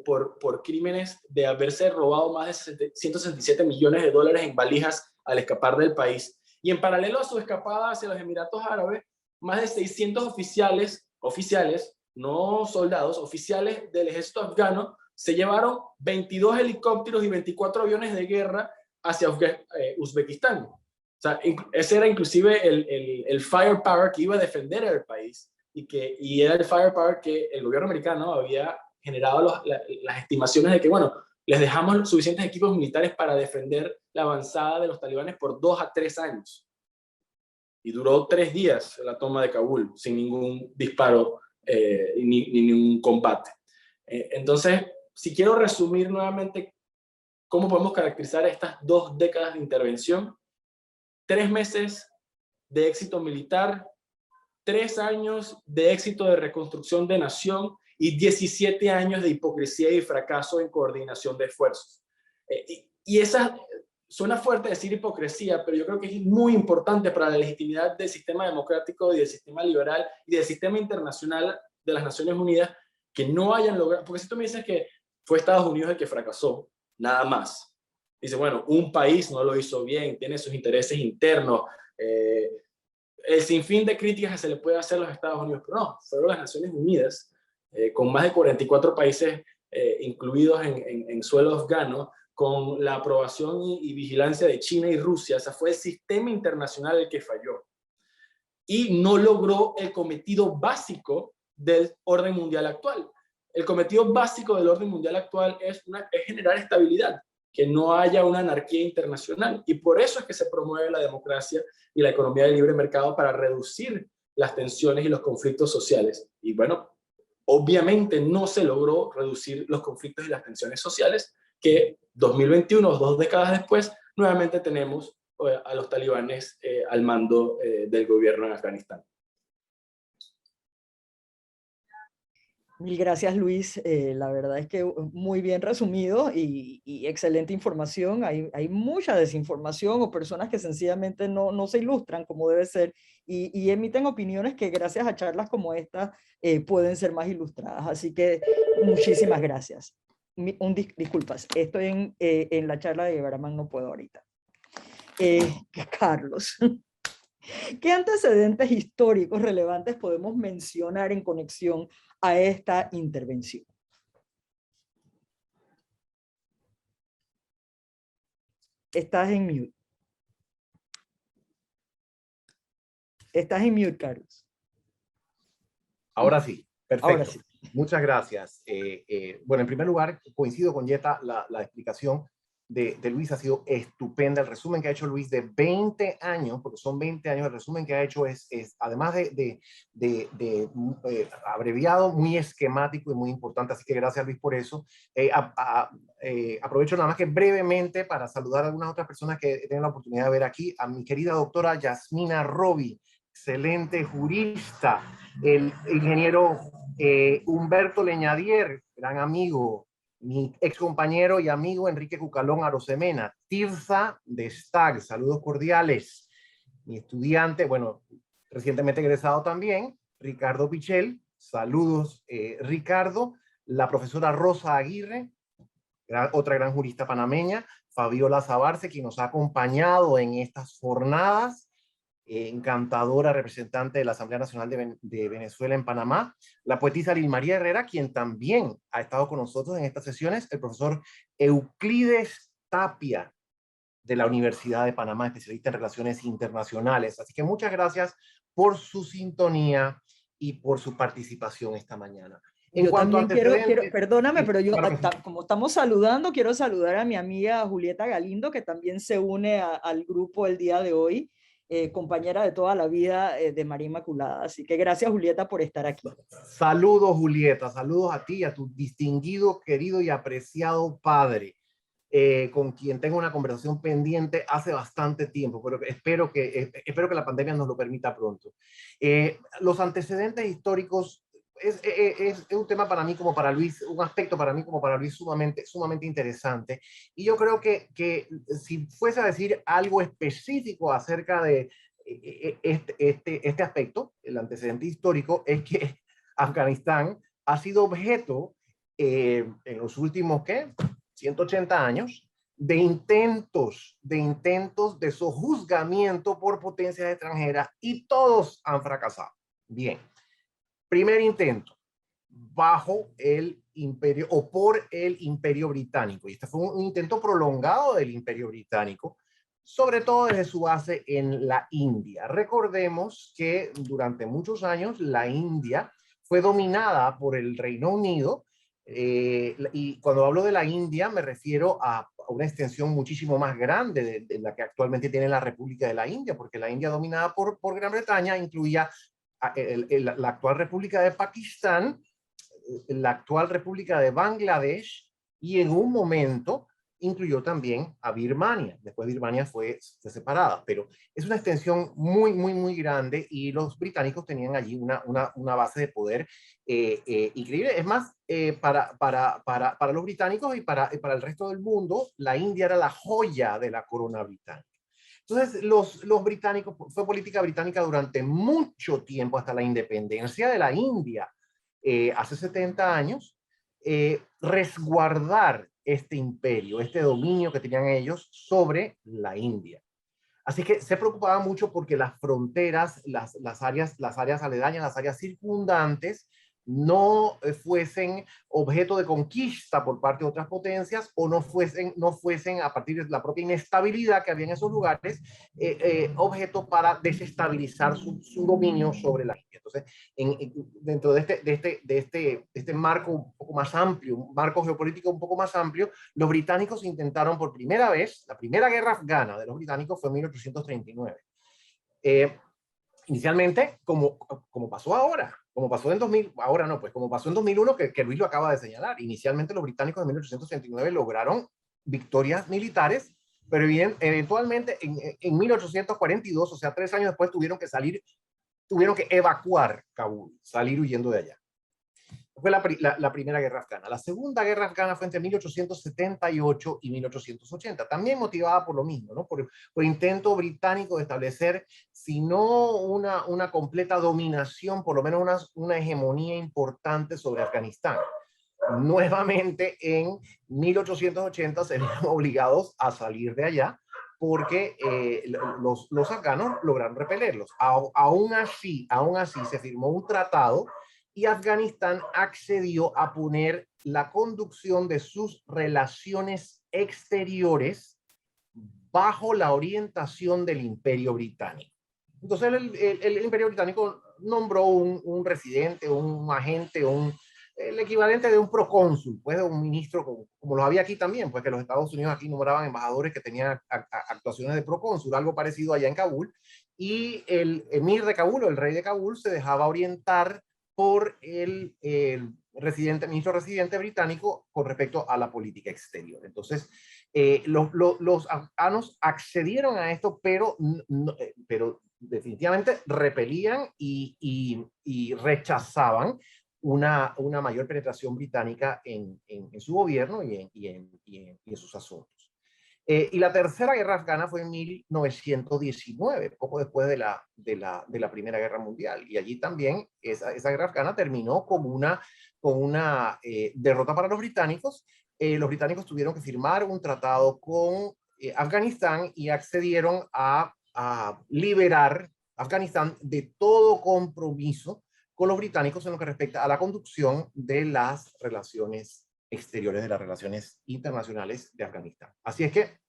por crímenes de haberse robado más de 167 millones de dólares en valijas al escapar del país. Y en paralelo a su escapada hacia los Emiratos Árabes, más de 600 oficiales, no soldados, oficiales del ejército afgano, se llevaron 22 helicópteros y 24 aviones de guerra hacia Uzbekistán. O sea, ese era inclusive el firepower que iba a defender el país y era el firepower que el gobierno americano había generado las estimaciones de que, bueno, les dejamos suficientes equipos militares para defender la avanzada de los talibanes por 2 a 3 años. Y duró 3 días la toma de Kabul sin ningún disparo ni ningún combate. Entonces, si quiero resumir nuevamente cómo podemos caracterizar estas 2 décadas de intervención: 3 meses de éxito militar, 3 años de éxito de reconstrucción de nación y 17 años de hipocresía y fracaso en coordinación de esfuerzos. Y esa suena fuerte decir hipocresía, pero yo creo que es muy importante para la legitimidad del sistema democrático y del sistema liberal y del sistema internacional de las Naciones Unidas, que no hayan logrado, porque si tú me dices que fue Estados Unidos el que fracasó, nada más. Dice, bueno, un país no lo hizo bien, tiene sus intereses internos, el sinfín de críticas que se le puede hacer a los Estados Unidos, pero no, fueron las Naciones Unidas, con más de 44 países incluidos en suelo afgano, con la aprobación y vigilancia de China y Rusia. O sea, fue el sistema internacional el que falló y no logró el cometido básico del orden mundial actual. El cometido básico del orden mundial actual es generar estabilidad, que no haya una anarquía internacional, y por eso es que se promueve la democracia y la economía de libre mercado, para reducir las tensiones y los conflictos sociales. Y bueno, obviamente no se logró reducir los conflictos y las tensiones sociales, que 2021, 2 décadas después, nuevamente tenemos a los talibanes al mando del gobierno en Afganistán. Mil gracias, Luis. La verdad es que muy bien resumido y excelente información. Hay mucha desinformación o personas que sencillamente no se ilustran como debe ser y emiten opiniones que gracias a charlas como esta pueden ser más ilustradas. Así que muchísimas gracias. Disculpas, estoy en la charla de Guevara-Mann, no puedo ahorita. Carlos, ¿qué antecedentes históricos relevantes podemos mencionar en conexión a esta intervención? Estás en mute. Estás en mute, Carlos. Ahora sí, perfecto. Ahora sí. Muchas gracias. Bueno, en primer lugar, coincido con Yeta, la explicación de Luis ha sido estupenda. El resumen que ha hecho Luis de 20 años, porque son 20 años, el resumen que ha hecho es además de abreviado, muy esquemático y muy importante. Así que gracias, Luis, por eso. Aprovecho nada más que brevemente para saludar a algunas otras personas que tienen la oportunidad de ver aquí. A mi querida doctora Yasmina Robi, excelente jurista. El ingeniero Humberto Leñadier, gran amigo. Mi ex compañero y amigo Enrique Cucalón Arosemena. Tirsa de Stag, saludos cordiales. Mi estudiante, bueno, recientemente egresado también, Ricardo Pichel, saludos Ricardo. La profesora Rosa Aguirre, otra gran jurista panameña. Fabiola Zabarce, quien nos ha acompañado en estas jornadas. Encantadora representante de la Asamblea Nacional de Venezuela en Panamá, la poetisa Lil María Herrera, quien también ha estado con nosotros en estas sesiones, el profesor Euclides Tapia, de la Universidad de Panamá, especialista en relaciones internacionales. Así que muchas gracias por su sintonía y por su participación esta mañana. En yo cuanto también quiero, perdóname, sí, pero yo, claro sí. como estamos saludando, quiero saludar a mi amiga Julieta Galindo, que también se une al grupo el día de hoy, compañera de toda la vida de María Inmaculada. Así que gracias, Julieta, por estar aquí. Saludos, Julieta, saludos a ti y a tu distinguido, querido y apreciado padre, con quien tengo una conversación pendiente hace bastante tiempo, pero espero que la pandemia nos lo permita pronto. Los antecedentes históricos es un tema para mí como para Luis, un aspecto para mí como para Luis sumamente interesante. Y yo creo que si fuese a decir algo específico acerca de este aspecto, el antecedente histórico, es que Afganistán ha sido objeto en los últimos, ¿qué? 180 años, de intentos de sojuzgamiento por potencias extranjeras, y todos han fracasado. Bien, primer intento, bajo el imperio o por el imperio británico, y este fue un intento prolongado del imperio británico, sobre todo desde su base en la India. Recordemos que durante muchos años la India fue dominada por el Reino Unido, y cuando hablo de la India me refiero a una extensión muchísimo más grande de la que actualmente tiene la República de la India, porque la India dominada por Gran Bretaña incluía la actual República de Pakistán, la actual República de Bangladesh, y en un momento incluyó también a Birmania. Después Birmania fue separada, pero es una extensión muy grande, y los británicos tenían allí una base de poder increíble. Es más, para los británicos y para el resto del mundo, la India era la joya de la corona británica. Entonces, los británicos, fue política británica durante mucho tiempo, hasta la independencia de la India, hace 70 años, resguardar este imperio, este dominio que tenían ellos sobre la India. Así que se preocupaba mucho porque las fronteras, las áreas aledañas, las áreas circundantes, no fuesen objeto de conquista por parte de otras potencias, o no fuesen a partir de la propia inestabilidad que había en esos lugares, objeto para desestabilizar su dominio sobre la India. Entonces, dentro de este marco un poco más amplio, un marco geopolítico un poco más amplio, los británicos intentaron por primera vez, la primera guerra afgana de los británicos fue en 1839. Inicialmente, como pasó ahora, como pasó en 2000, ahora no, pues como pasó en 2001, que Luis lo acaba de señalar. Inicialmente los británicos en 1839 lograron victorias militares, pero eventualmente en 1842, o sea, 3 años después, tuvieron que evacuar Kabul, salir huyendo de allá. Fue la primera guerra afgana. La segunda guerra afgana fue entre 1878 y 1880, también motivada por lo mismo, ¿no? por intento británico de establecer, si no una completa dominación, por lo menos una hegemonía importante sobre Afganistán. Nuevamente en 1880 se vieron obligados a salir de allá, porque los afganos lograron repelerlos. Aún así se firmó un tratado, y Afganistán accedió a poner la conducción de sus relaciones exteriores bajo la orientación del Imperio Británico. Entonces el Imperio Británico nombró un residente, un agente, el equivalente de un procónsul, pues de un ministro, como los había aquí también, pues que los Estados Unidos aquí nombraban embajadores que tenían actuaciones de procónsul, algo parecido allá en Kabul, y el emir de Kabul, o el rey de Kabul, se dejaba orientar por el ministro residente británico con respecto a la política exterior. Entonces, los afganos accedieron a esto, pero definitivamente repelían y rechazaban una mayor penetración británica en su gobierno y en sus asuntos. Y la tercera guerra afgana fue en 1919, poco después de la Primera Guerra Mundial. Y allí también esa guerra afgana terminó con una derrota para los británicos. Los británicos tuvieron que firmar un tratado con Afganistán, y accedieron a liberar Afganistán de todo compromiso con los británicos en lo que respecta a la conducción de las relaciones exteriores, de las relaciones internacionales de Afganistán. Así es que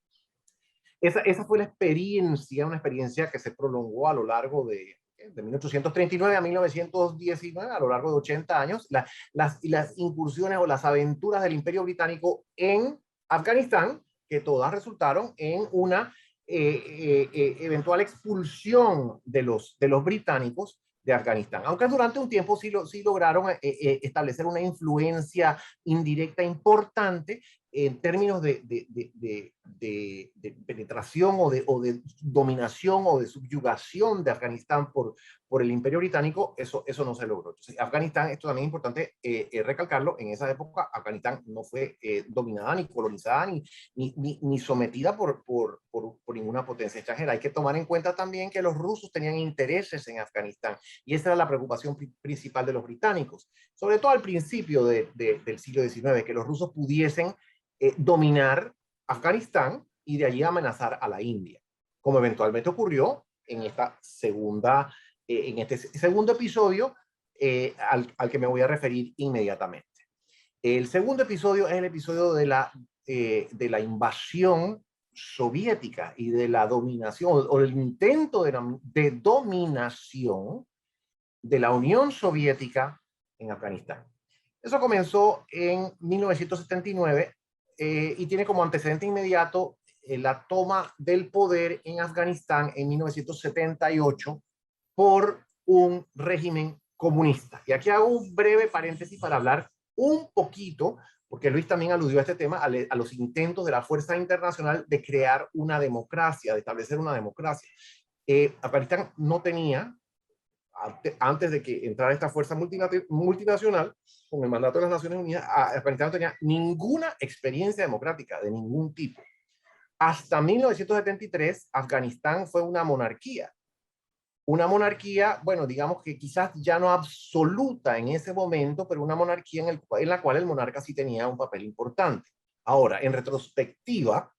esa fue una experiencia que se prolongó a lo largo de 1839 a 1919, a lo largo de 80 años, las incursiones o las aventuras del Imperio Británico en Afganistán, que todas resultaron en una eventual expulsión de los británicos de Afganistán, aunque durante un tiempo sí lograron establecer una influencia indirecta importante en términos de penetración o de dominación o de subyugación de Afganistán por el Imperio Británico, eso no se logró. Entonces, Afganistán, esto también es importante recalcarlo, en esa época Afganistán no fue dominada, ni colonizada, ni sometida por ninguna potencia extranjera. Hay que tomar en cuenta también que los rusos tenían intereses en Afganistán, y esa era la preocupación principal de los británicos, sobre todo al principio del siglo XIX, que los rusos pudiesen dominar Afganistán y de allí amenazar a la India, como eventualmente ocurrió en esta en este segundo episodio al que me voy a referir inmediatamente. El segundo episodio es el episodio de la invasión soviética y de la dominación o el intento de dominación de la Unión Soviética en Afganistán. Eso comenzó en 1979 y tiene como antecedente inmediato la toma del poder en Afganistán en 1978 por un régimen comunista. Y aquí hago un breve paréntesis para hablar un poquito, porque Luis también aludió a este tema, a los intentos de la fuerza internacional de crear una democracia, de establecer una democracia. Afganistán no tenía, antes de que entrara esta fuerza multinacional, con el mandato de las Naciones Unidas, Afganistán no tenía ninguna experiencia democrática de ningún tipo. Hasta 1973, Afganistán fue una monarquía. Una monarquía, bueno, digamos que quizás ya no absoluta en ese momento, pero una monarquía en la cual el monarca sí tenía un papel importante. Ahora, en retrospectiva,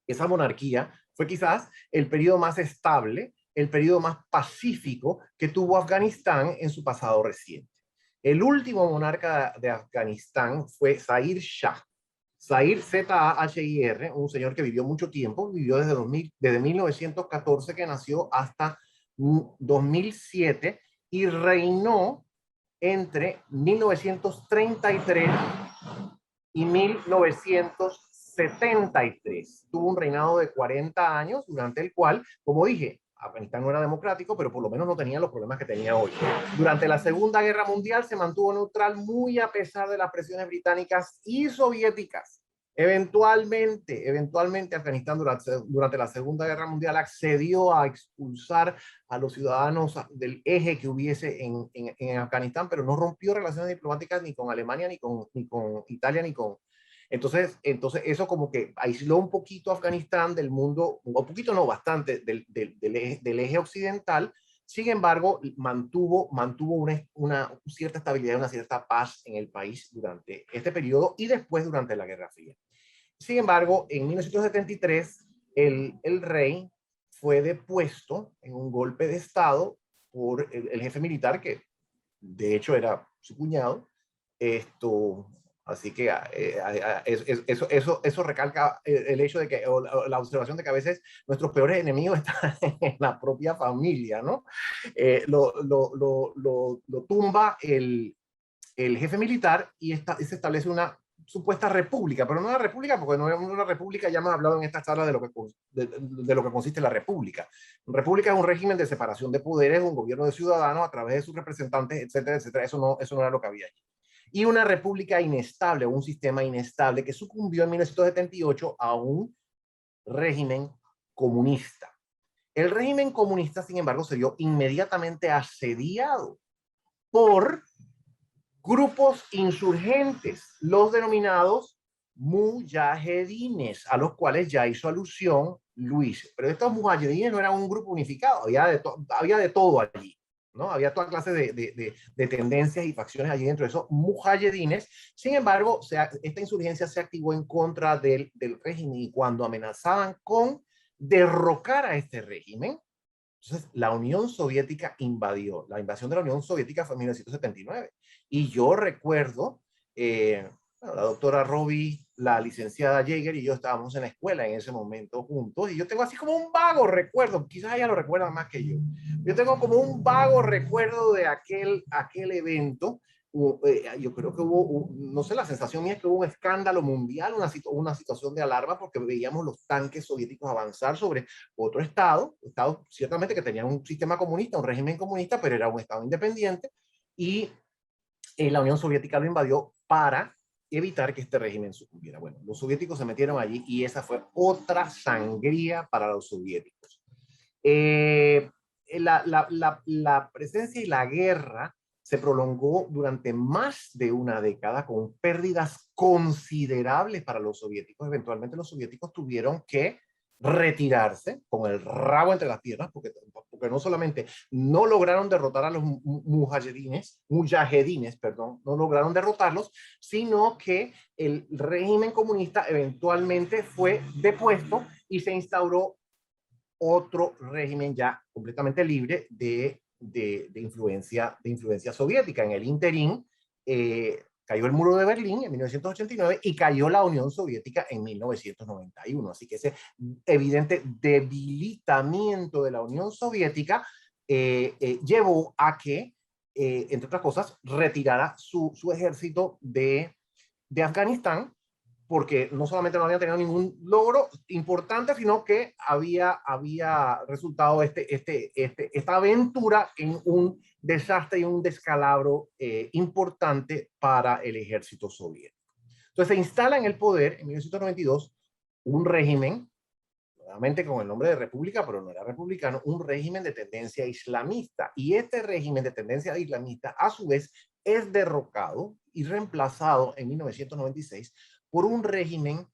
esa monarquía fue quizás el periodo más estable, el periodo más pacífico que tuvo Afganistán en su pasado reciente. El último monarca de Afganistán fue Zahir Shah. Zahir, Z-A-H-I-R, un señor que vivió mucho tiempo, vivió desde 1914 que nació hasta 2007 y reinó entre 1933 y 1973. Tuvo un reinado de 40 años, durante el cual, como dije, Afganistán no era democrático, pero por lo menos no tenía los problemas que tenía hoy. Durante la Segunda Guerra Mundial se mantuvo neutral muy a pesar de las presiones británicas y soviéticas. Eventualmente Afganistán durante la Segunda Guerra Mundial accedió a expulsar a los ciudadanos del eje que hubiese en Afganistán, pero no rompió relaciones diplomáticas ni con Alemania, ni con Italia, ni con... Entonces eso como que aisló un poquito a Afganistán del mundo, un poquito no, bastante, del eje occidental. Sin embargo, mantuvo una cierta estabilidad, una cierta paz en el país durante este periodo y después durante la Guerra Fría. Sin embargo, en 1973, el rey fue depuesto en un golpe de Estado por el jefe militar, que de hecho era su cuñado. Así que eso recalca el hecho de que, o la observación de que a veces nuestros peores enemigos están en la propia familia, ¿no? Lo tumba el jefe militar y se establece una supuesta república, pero no una república porque no es una república. Ya hemos hablado en esta sala de lo que consiste la república. Una república es un régimen de separación de poderes, un gobierno de ciudadanos a través de sus representantes, etcétera, etcétera. Eso no era lo que había allí. Y una república inestable, un sistema inestable que sucumbió en 1978 a un régimen comunista. El régimen comunista, sin embargo, se vio inmediatamente asediado por grupos insurgentes, los denominados mujahedines, a los cuales ya hizo alusión Luis. Pero estos mujahedines no eran un grupo unificado, había de todo allí, ¿no? Había toda clase de tendencias y facciones allí dentro de esos mujahedines. Sin embargo, esta insurgencia se activó en contra del régimen, y cuando amenazaban con derrocar a este régimen, entonces la Unión Soviética invadió. La invasión de la Unión Soviética fue en 1979. Y yo recuerdo, la doctora Robbie, la licenciada Jaeger y yo estábamos en la escuela en ese momento juntos, y yo tengo así como un vago recuerdo, quizás ella lo recuerda más que yo tengo como un vago recuerdo de aquel evento. Yo creo que hubo, no sé, la sensación mía es que hubo un escándalo mundial, una situación de alarma, porque veíamos los tanques soviéticos avanzar sobre otro estado ciertamente que tenía un sistema comunista, un régimen comunista, pero era un estado independiente, y la Unión Soviética lo invadió para evitar que este régimen sucumbiera. Bueno, los soviéticos se metieron allí y esa fue otra sangría para los soviéticos. La presencia y la guerra se prolongó durante más de una década con pérdidas considerables para los soviéticos. Eventualmente los soviéticos tuvieron que retirarse con el rabo entre las piernas, porque no solamente no lograron derrotar a los mujahedines, no lograron derrotarlos, sino que el régimen comunista eventualmente fue depuesto y se instauró otro régimen ya completamente libre de influencia soviética. En el ínterin, cayó el muro de Berlín en 1989 y cayó la Unión Soviética en 1991. Así que ese evidente debilitamiento de la Unión Soviética llevó a que, entre otras cosas, retirara su ejército de Afganistán, porque no solamente no habían tenido ningún logro importante, sino que había resultado esta aventura en un desastre y un descalabro importante para el ejército soviético. Entonces se instala en el poder en 1992 un régimen, nuevamente con el nombre de república, pero no era republicano, un régimen de tendencia islamista. Y este régimen de tendencia islamista, a su vez, es derrocado y reemplazado en 1996 por un régimen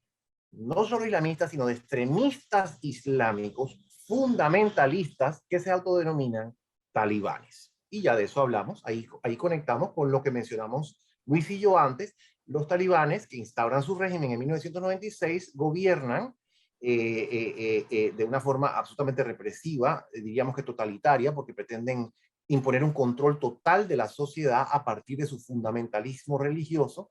no solo islamista, sino de extremistas islámicos fundamentalistas que se autodenominan talibanes. Y ya de eso hablamos, ahí conectamos con lo que mencionamos Luis y yo antes. Los talibanes, que instauran su régimen en 1996, gobiernan de una forma absolutamente represiva, diríamos que totalitaria, porque pretenden imponer un control total de la sociedad a partir de su fundamentalismo religioso,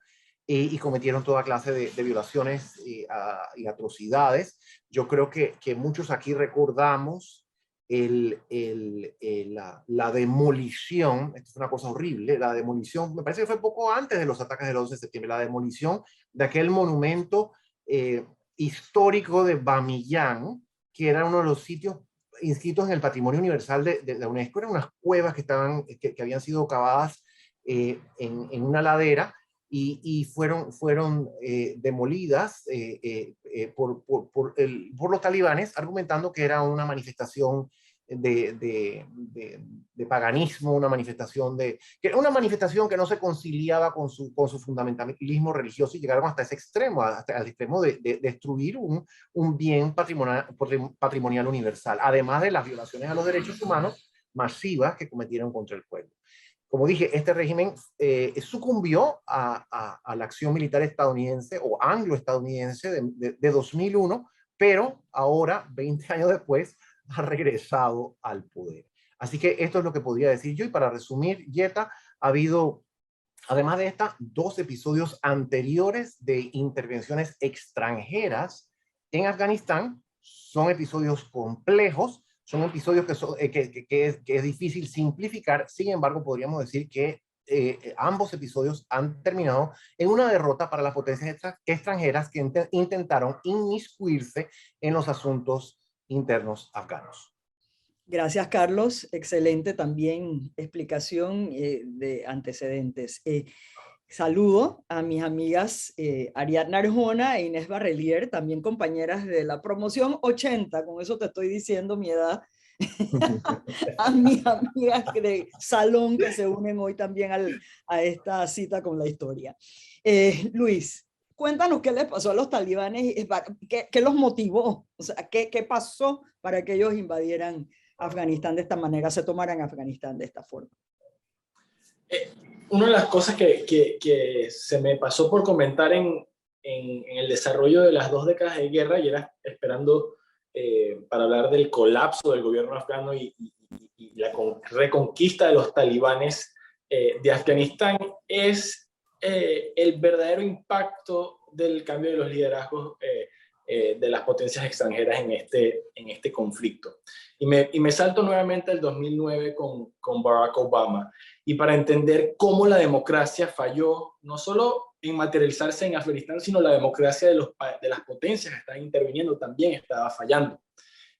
y cometieron toda clase de violaciones y atrocidades. Yo creo que muchos aquí recordamos la demolición, esto es una cosa horrible, la demolición, me parece que fue poco antes de los ataques del 11 de septiembre, la demolición de aquel monumento histórico de Bamiyan, que era uno de los sitios inscritos en el Patrimonio Universal de la UNESCO. Eran unas cuevas que habían sido cavadas en una ladera, y fueron demolidas por los talibanes, argumentando que era una manifestación de paganismo, una manifestación que no se conciliaba con su fundamentalismo religioso, y llegaron hasta ese extremo, hasta el extremo de destruir un bien patrimonial universal, además de las violaciones a los derechos humanos masivas que cometieron contra el pueblo. Como dije, este régimen sucumbió a la acción militar estadounidense o anglo-estadounidense de 2001, pero ahora, 20 años después, ha regresado al poder. Así que esto es lo que podría decir yo. Y para resumir, Yeta, ha habido, además de esta, 2 episodios anteriores de intervenciones extranjeras en Afganistán. Son episodios complejos, son episodios que es difícil simplificar. Sin embargo, podríamos decir que ambos episodios han terminado en una derrota para las potencias extranjeras que intentaron inmiscuirse en los asuntos internos afganos. Gracias, Carlos. Excelente también explicación de antecedentes. Saludo a mis amigas Ariadna Arjona e Inés Barrelier, también compañeras de la promoción 80, con eso te estoy diciendo mi edad, a mis amigas de salón que se unen hoy también a esta cita con la historia. Luis, cuéntanos qué les pasó a los talibanes, qué los motivó, o sea, qué pasó para que ellos invadieran Afganistán de esta manera, se tomaran Afganistán de esta forma. Una de las cosas que se me pasó por comentar en el desarrollo de las 2 décadas de guerra, y era esperando para hablar del colapso del gobierno afgano y la reconquista de los talibanes de Afganistán, es el verdadero impacto del cambio de los liderazgos de las potencias extranjeras en este conflicto. Y me salto nuevamente al 2009 con Barack Obama, y para entender cómo la democracia falló, no solo en materializarse en Afganistán, sino la democracia de las potencias que estaban interviniendo también estaba fallando.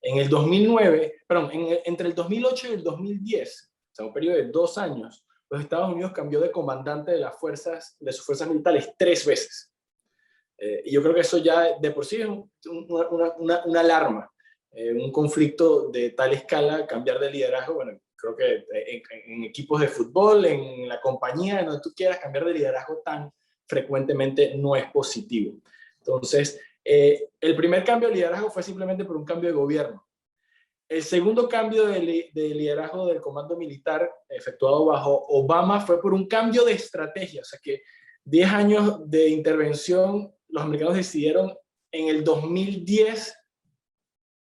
En el 2009, entre el 2008 y el 2010, o sea, un periodo de 2 años, los Estados Unidos cambió de comandante de sus fuerzas militares 3 veces. Y yo creo que eso ya de por sí es una alarma. Un conflicto de tal escala, cambiar de liderazgo, bueno, creo que en equipos de fútbol, en la compañía, donde tú quieras, cambiar de liderazgo tan frecuentemente no es positivo. Entonces, el primer cambio de liderazgo fue simplemente por un cambio de gobierno. El segundo cambio de liderazgo del comando militar efectuado bajo Obama fue por un cambio de estrategia. O sea que 10 años de intervención, los americanos decidieron en el 2010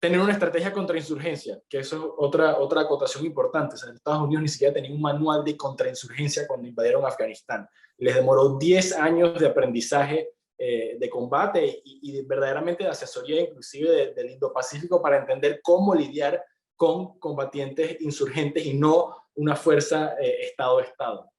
tener una estrategia contra insurgencia, que eso es otra acotación importante. O sea, Estados Unidos ni siquiera tenía un manual de contrainsurgencia cuando invadieron Afganistán. Les demoró 10 años de aprendizaje de combate y verdaderamente de asesoría, inclusive del Indo-Pacífico, para entender cómo lidiar con combatientes insurgentes y no una fuerza Estado-Estado.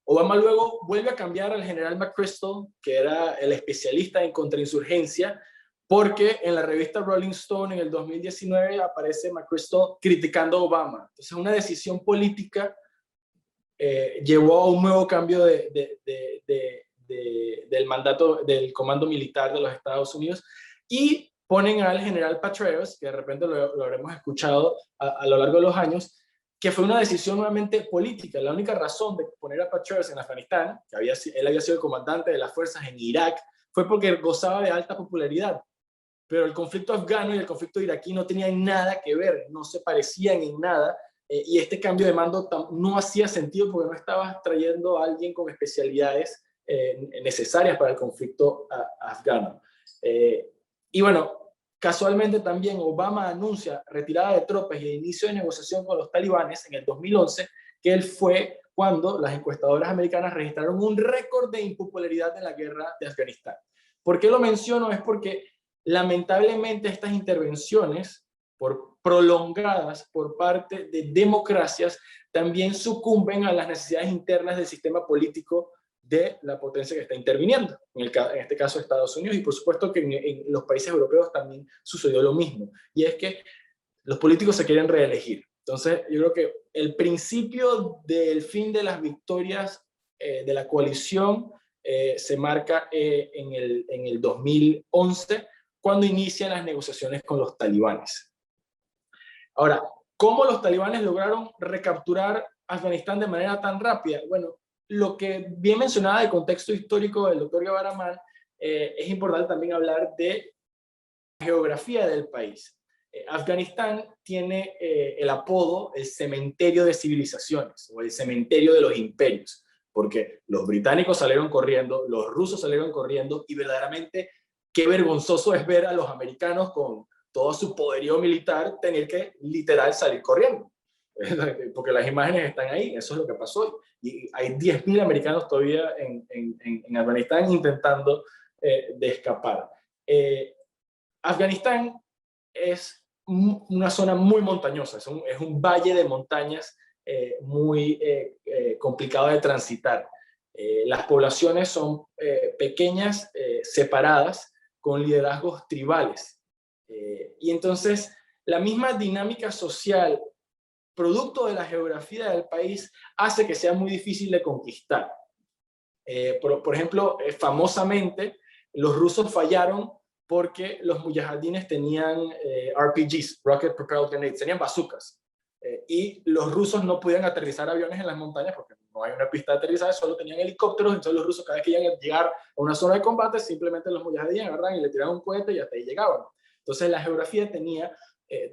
Obama luego vuelve a cambiar al general McChrystal, que era el especialista en contrainsurgencia, porque en la revista Rolling Stone en el 2019 aparece McChrystal criticando a Obama. Entonces una decisión política llevó a un nuevo cambio del mandato del comando militar de los Estados Unidos y ponen al general Petraeus, que de repente lo habremos escuchado a lo largo de los años, que fue una decisión nuevamente política. La única razón de poner a Petraeus en Afganistán, que él había sido el comandante de las fuerzas en Irak, fue porque gozaba de alta popularidad. Pero el conflicto afgano y el conflicto iraquí no tenían nada que ver, no se parecían en nada, y este cambio de mando no hacía sentido porque no estabas trayendo a alguien con especialidades necesarias para el conflicto afgano. Y bueno, casualmente también Obama anuncia retirada de tropas y inicio de negociación con los talibanes en el 2011, que él fue cuando las encuestadoras americanas registraron un récord de impopularidad en la guerra de Afganistán. ¿Por qué lo menciono? Es porque lamentablemente estas intervenciones prolongadas por parte de democracias también sucumben a las necesidades internas del sistema político de la potencia que está interviniendo, en este caso Estados Unidos, y por supuesto que en los países europeos también sucedió lo mismo, y es que los políticos se quieren reelegir. Entonces yo creo que el principio del fin de las victorias de la coalición se marca en el 2011, cuando inician las negociaciones con los talibanes. Ahora, ¿cómo los talibanes lograron recapturar Afganistán de manera tan rápida? Bueno, lo que bien mencionaba del contexto histórico del doctor Guevara Mann, es importante también hablar de la geografía del país. Afganistán tiene el apodo el cementerio de civilizaciones o el cementerio de los imperios, porque los británicos salieron corriendo, los rusos salieron corriendo y verdaderamente qué vergonzoso es ver a los americanos con todo su poderío militar tener que literal salir corriendo. Porque las imágenes están ahí, eso es lo que pasó. Y hay 10.000 americanos todavía en Afganistán intentando de escapar. Afganistán es una zona muy montañosa, es un valle de montañas muy complicado de transitar. Las poblaciones son pequeñas, separadas, con liderazgos tribales. Y entonces la misma dinámica social, producto de la geografía del país, hace que sea muy difícil de conquistar. Por ejemplo, famosamente, los rusos fallaron porque los mujahidines tenían RPGs, Rocket Propelled Grenades, tenían bazucas. Y los rusos no podían aterrizar aviones en las montañas porque no hay una pista de aterrizaje, solo tenían helicópteros. Entonces los rusos, cada vez que iban a llegar a una zona de combate, simplemente los mujahidines agarraban y le tiraban un cohete y hasta ahí llegaban. Entonces la geografía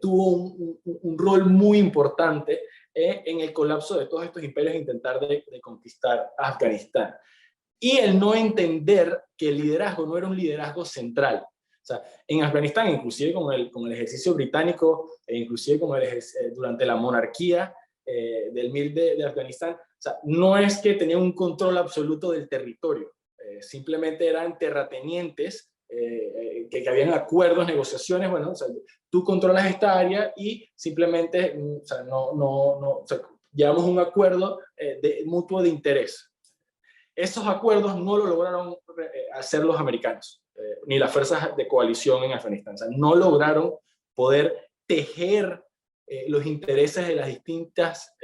tuvo un rol muy importante en el colapso de todos estos imperios e intentar de conquistar Afganistán. Y el no entender que el liderazgo no era un liderazgo central. O sea, en Afganistán, inclusive con el ejercicio británico, inclusive durante la monarquía del MIR de Afganistán, o sea, no es que tenían un control absoluto del territorio, simplemente eran terratenientes, que habían acuerdos, negociaciones, bueno, o sea, tú controlas esta área y simplemente, o sea, o sea, llevamos un acuerdo mutuo de interés. Esos acuerdos no lo lograron hacer los americanos, ni las fuerzas de coalición en Afganistán. O sea, no lograron poder tejer los intereses de las distintas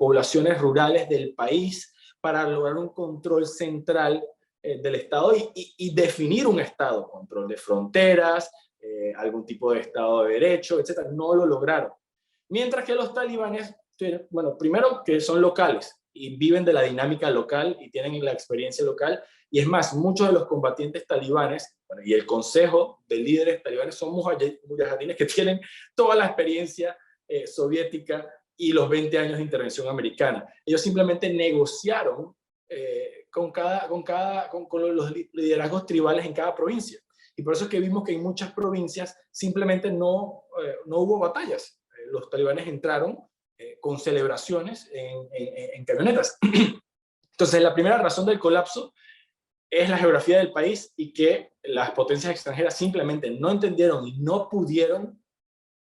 poblaciones rurales del país para lograr un control central del Estado y definir un Estado, control de fronteras, algún tipo de Estado de Derecho, etc. No lo lograron. Mientras que los talibanes, bueno, primero que son locales y viven de la dinámica local y tienen la experiencia local, y es más, muchos de los combatientes talibanes, bueno, y el consejo de líderes talibanes son mujahidines que tienen toda la experiencia soviética y los 20 años de intervención americana. Ellos simplemente negociaron con los liderazgos tribales en cada provincia. Y por eso es que vimos que en muchas provincias simplemente no hubo batallas. Los talibanes entraron con celebraciones en camionetas. Entonces, la primera razón del colapso es la geografía del país y que las potencias extranjeras simplemente no entendieron y no pudieron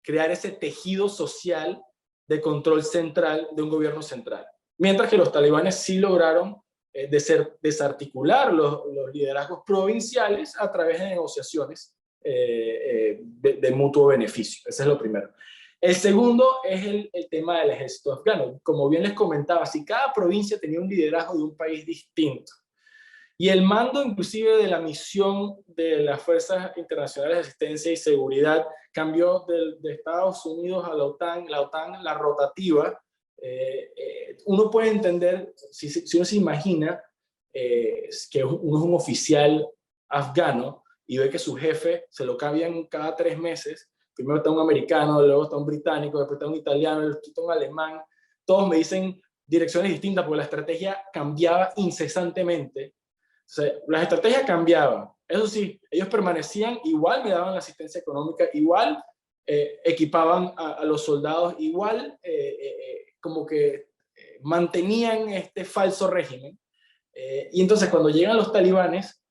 crear ese tejido social de control central de un gobierno central. Mientras que los talibanes sí lograron desarticular los liderazgos provinciales a través de negociaciones de mutuo beneficio. Ese es lo primero. El segundo es el tema del ejército afgano. Como bien les comentaba, si cada provincia tenía un liderazgo de un país distinto, y el mando inclusive de la misión de las Fuerzas Internacionales de Asistencia y Seguridad cambió de Estados Unidos a la OTAN, la rotativa, uno puede entender, si uno se imagina que uno es un oficial afgano y ve que su jefe se lo cambian cada 3 meses, primero está un americano, luego está un británico, después está un italiano, luego está un alemán, todos me dicen direcciones distintas porque la estrategia cambiaba incesantemente. O sea, las estrategias cambiaban. Eso sí, ellos permanecían, igual me daban la asistencia económica, igual equipaban a los soldados, igual como que mantenían este falso régimen. Y entonces cuando llegan los talibanes,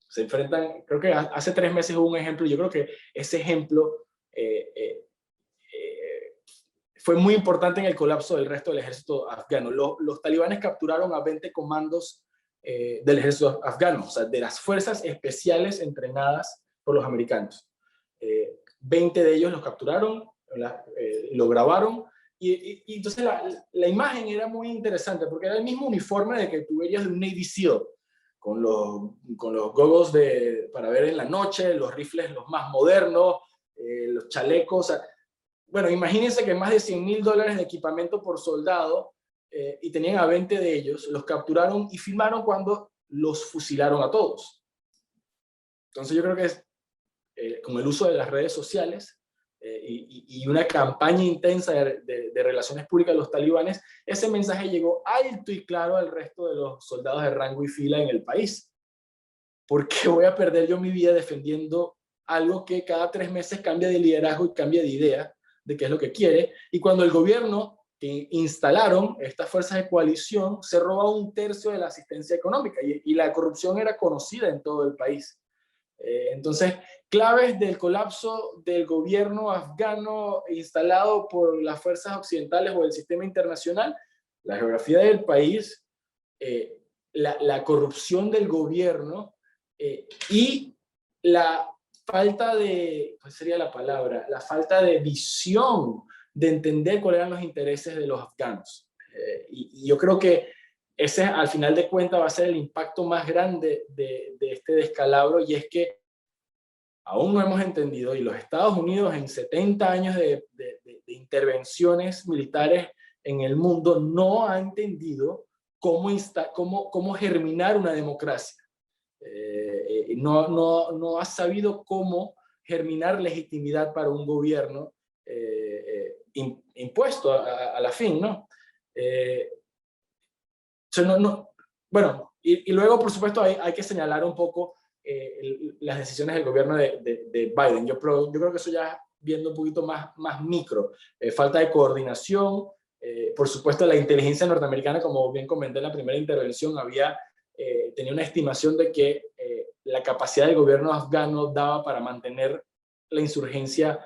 se enfrentan, creo que hace 3 meses hubo un ejemplo, yo creo que ese ejemplo fue muy importante en el colapso del resto del ejército afgano. Los talibanes capturaron a 20 comandos del ejército afgano, o sea, de las fuerzas especiales entrenadas por los americanos. 20 de ellos los capturaron, lo grabaron, y entonces la imagen era muy interesante, porque era el mismo uniforme de que tú verías de un Navy SEAL, con los goggles para ver en la noche, los rifles los más modernos, los chalecos. O sea, bueno, imagínense que más de $100,000 de equipamiento por soldado, y tenían a 20 de ellos, los capturaron y filmaron cuando los fusilaron a todos. Entonces yo creo que es con el uso de las redes sociales y una campaña intensa de relaciones públicas de los talibanes, ese mensaje llegó alto y claro al resto de los soldados de rango y fila en el país. ¿Por qué voy a perder yo mi vida defendiendo algo que cada 3 meses cambia de liderazgo y cambia de idea de qué es lo que quiere? Y cuando el gobierno que instalaron estas fuerzas de coalición se roba 1/3 de la asistencia económica y la corrupción era conocida en todo el país. Entonces, claves del colapso del gobierno afgano instalado por las fuerzas occidentales o el sistema internacional: la geografía del país, la corrupción del gobierno y la falta de, ¿cuál sería la palabra? La falta de visión de entender cuáles eran los intereses de los afganos. Y yo creo que ese, al final de cuentas, va a ser el impacto más grande de este descalabro, y es que aún no hemos entendido, y los Estados Unidos en 70 años de intervenciones militares en el mundo no ha entendido cómo germinar una democracia. No ha sabido cómo germinar legitimidad para un gobierno impuesto a la fin, ¿no? Bueno, y luego, por supuesto, hay que señalar un poco las decisiones del gobierno de Biden. Yo creo que eso ya viendo un poquito más micro. Falta de coordinación, por supuesto la inteligencia norteamericana, como bien comenté en la primera intervención, tenía una estimación de que la capacidad del gobierno afgano daba para mantener la insurgencia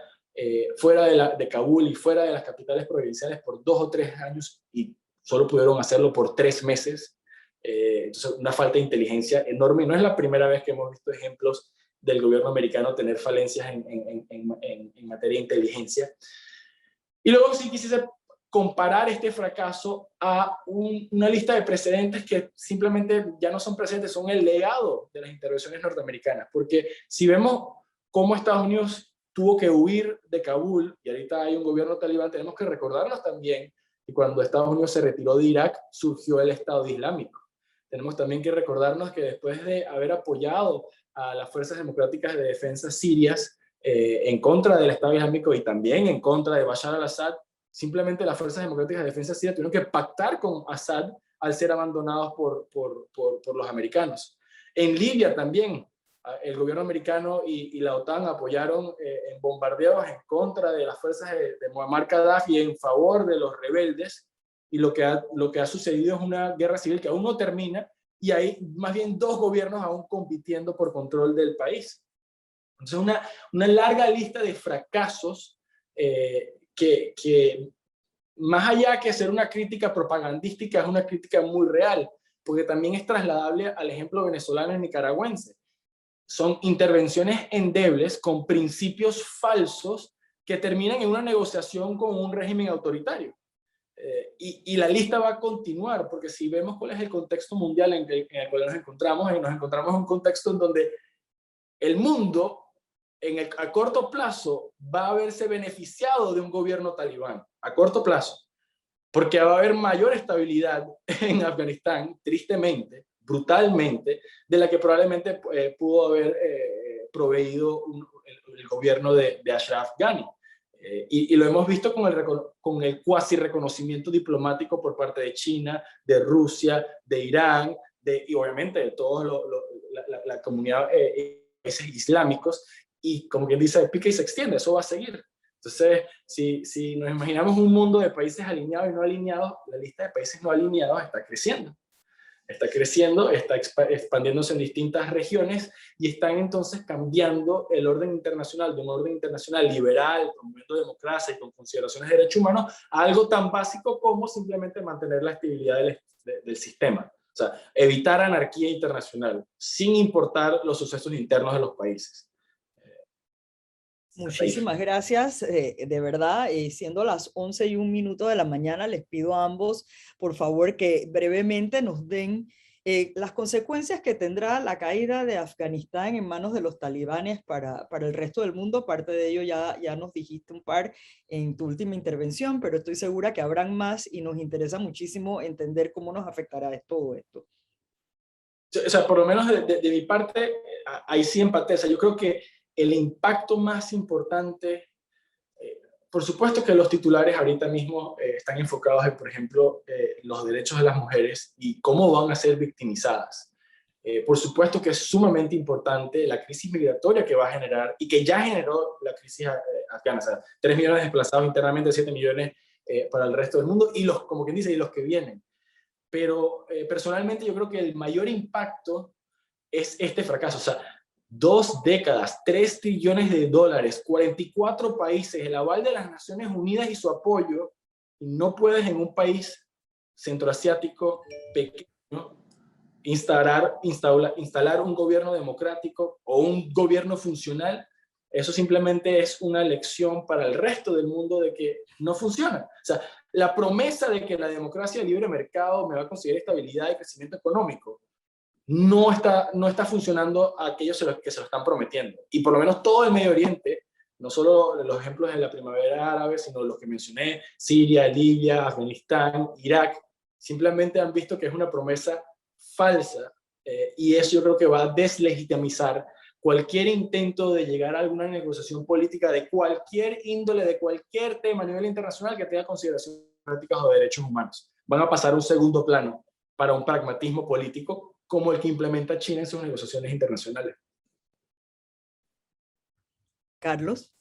fuera de Kabul y fuera de las capitales provinciales por 2 o 3 años, y solo pudieron hacerlo por 3 meses. Entonces, una falta de inteligencia enorme. No es la primera vez que hemos visto ejemplos del gobierno americano tener falencias en materia de inteligencia. Y luego, si quisiese comparar este fracaso a una lista de precedentes que simplemente ya no son precedentes, son el legado de las intervenciones norteamericanas. Porque si vemos cómo Estados Unidos tuvo que huir de Kabul, y ahorita hay un gobierno talibán, tenemos que recordarnos también que cuando Estados Unidos se retiró de Irak, surgió el Estado Islámico. Tenemos también que recordarnos que después de haber apoyado a las fuerzas democráticas de defensa sirias en contra del Estado Islámico y también en contra de Bashar al-Assad, simplemente las fuerzas democráticas de defensa sirias tuvieron que pactar con Assad al ser abandonados por los americanos. En Libia también, el gobierno americano y la OTAN apoyaron en bombardeos en contra de las fuerzas de Muammar Gaddafi y en favor de los rebeldes, y lo que ha sucedido es una guerra civil que aún no termina, y hay más bien dos gobiernos aún compitiendo por control del país. Entonces, una larga lista de fracasos que más allá que ser una crítica propagandística, es una crítica muy real, porque también es trasladable al ejemplo venezolano y nicaragüense. Son intervenciones endebles con principios falsos que terminan en una negociación con un régimen autoritario. Y la lista va a continuar, porque si vemos cuál es el contexto mundial en el cual nos encontramos en un contexto en donde el mundo a corto plazo va a verse beneficiado de un gobierno talibán, a corto plazo, porque va a haber mayor estabilidad en Afganistán, tristemente, brutalmente, de la que probablemente pudo haber proveído el gobierno de Ashraf Ghani. Y lo hemos visto con el cuasi reconocimiento diplomático por parte de China, de Rusia, de Irán, y obviamente de toda la comunidad países islámicos, y como quien dice, pica y se extiende, eso va a seguir. Entonces, si nos imaginamos un mundo de países alineados y no alineados, la lista de países no alineados está creciendo, está expandiéndose en distintas regiones, y están entonces cambiando el orden internacional de un orden internacional liberal, promoviendo democracia y con consideraciones de derechos humanos, a algo tan básico como simplemente mantener la estabilidad del sistema. O sea, evitar anarquía internacional, sin importar los sucesos internos de los países. Muchísimas gracias, de verdad, siendo las 11:01 de la mañana, les pido a ambos, por favor, que brevemente nos den las consecuencias que tendrá la caída de Afganistán en manos de los talibanes para el resto del mundo. Parte de ello ya nos dijiste un par en tu última intervención, pero estoy segura que habrán más, y nos interesa muchísimo entender cómo nos afectará todo esto. O sea, por lo menos de mi parte, ahí sí empaté. O sea, yo creo que el impacto más importante, por supuesto que los titulares ahorita mismo están enfocados en, por ejemplo, los derechos de las mujeres y cómo van a ser victimizadas. Por supuesto que es sumamente importante la crisis migratoria que va a generar, y que ya generó la crisis afgana. O sea, 3 millones de desplazados internamente, 7 millones para el resto del mundo, y como quien dice, y los que vienen. Pero personalmente yo creo que el mayor impacto es este fracaso. O sea, 2 décadas, 3 trillones de dólares, 44 países, el aval de las Naciones Unidas y su apoyo, y no puedes en un país centroasiático pequeño instalar un gobierno democrático o un gobierno funcional. Eso simplemente es una lección para el resto del mundo de que no funciona. O sea, la promesa de que la democracia, el libre mercado me va a conseguir estabilidad y crecimiento económico no está funcionando a aquellos que se lo están prometiendo. Y por lo menos todo el Medio Oriente, no solo los ejemplos de la primavera árabe, sino los que mencioné, Siria, Libia, Afganistán, Irak, simplemente han visto que es una promesa falsa, y eso yo creo que va a deslegitimizar cualquier intento de llegar a alguna negociación política de cualquier índole, de cualquier tema a nivel internacional que tenga consideraciones políticas o derechos humanos. Van a pasar a un segundo plano para un pragmatismo político como el que implementa China en sus negociaciones internacionales. Carlos.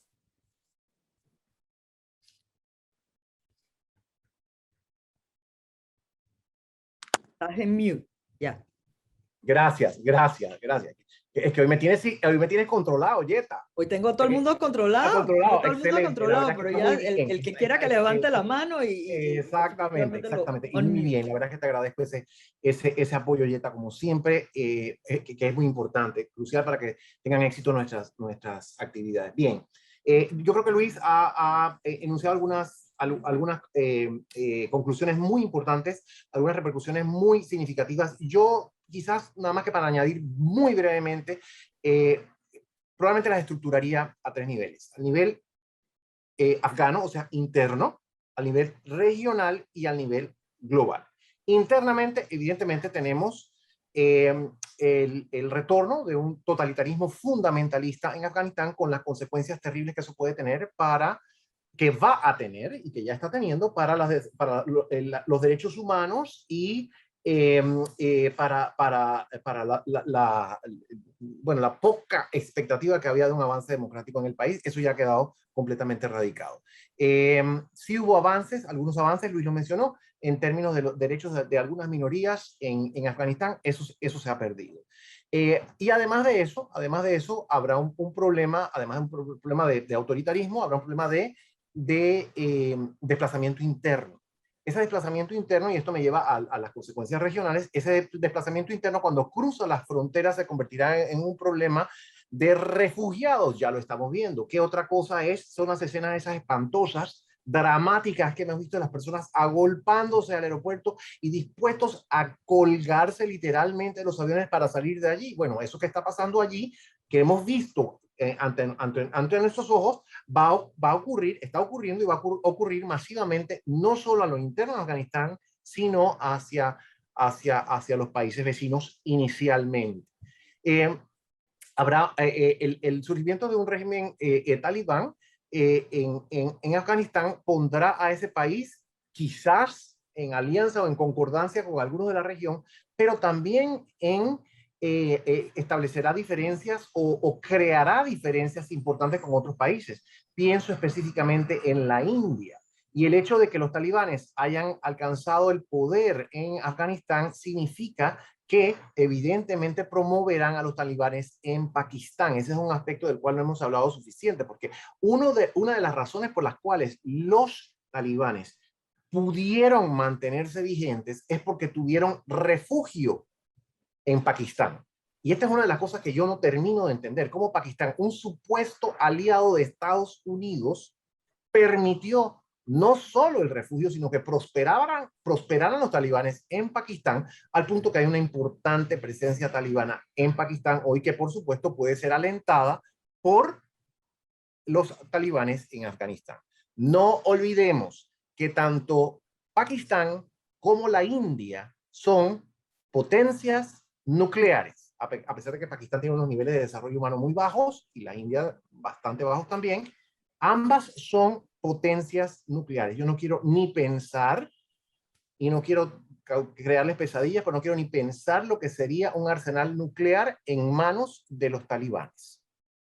Estás en mute, ya. Gracias. Es que hoy me tienes controlado, Yeta. Hoy tengo a todo el mundo controlado. Controlado, todo el mundo controlado, pero ya el que quiera que levante la mano exactamente. Y muy bien, la verdad es que te agradezco ese apoyo, Yeta, como siempre, que es muy importante, crucial para que tengan éxito nuestras actividades. Bien, yo creo que Luis ha enunciado algunas algunas conclusiones muy importantes, algunas repercusiones muy significativas. Yo, quizás, nada más que para añadir muy brevemente, probablemente las estructuraría a tres niveles. Al nivel afgano, o sea, interno, al nivel regional y al nivel global. Internamente, evidentemente, tenemos el retorno de un totalitarismo fundamentalista en Afganistán, con las consecuencias terribles que eso puede tener que va a tener y que ya está teniendo para los derechos humanos y para la poca expectativa que había de un avance democrático en el país. Eso ya ha quedado completamente erradicado. Sí hubo avances, algunos avances, Luis lo mencionó, en términos de los derechos de algunas minorías en Afganistán. Eso se ha perdido. Y además de eso, habrá un problema, además de un problema de autoritarismo, habrá un problema de desplazamiento interno. Ese desplazamiento interno, y esto me lleva a las consecuencias regionales, ese desplazamiento interno, cuando cruza las fronteras, se convertirá en un problema de refugiados. Ya lo estamos viendo. ¿Qué otra cosa es? Son las escenas esas espantosas, dramáticas, que hemos visto de las personas agolpándose al aeropuerto y dispuestos a colgarse literalmente de los aviones para salir de allí. Bueno, eso que está pasando allí, que hemos visto ante nuestros ojos, va a ocurrir, está ocurriendo y va a ocurrir masivamente, no solo a lo interno de Afganistán, sino hacia los países vecinos inicialmente. Habrá el surgimiento de un régimen talibán en Afganistán pondrá a ese país quizás en alianza o en concordancia con algunos de la región, pero también establecerá diferencias o creará diferencias importantes con otros países. Pienso específicamente en la India. Y el hecho de que los talibanes hayan alcanzado el poder en Afganistán significa que evidentemente promoverán a los talibanes en Pakistán. Ese es un aspecto del cual no hemos hablado suficiente, porque una de las razones por las cuales los talibanes pudieron mantenerse vigentes es porque tuvieron refugio en Pakistán. Y esta es una de las cosas que yo no termino de entender, cómo Pakistán, un supuesto aliado de Estados Unidos, permitió no solo el refugio, sino que prosperaran los talibanes en Pakistán, al punto que hay una importante presencia talibana en Pakistán hoy, que por supuesto puede ser alentada por los talibanes en Afganistán. No olvidemos que tanto Pakistán como la India son potencias nucleares, a pesar de que Pakistán tiene unos niveles de desarrollo humano muy bajos y la India bastante bajos también. Ambas son potencias nucleares. Yo no quiero ni pensar, y no quiero crearles pesadillas, pero no quiero ni pensar lo que sería un arsenal nuclear en manos de los talibanes,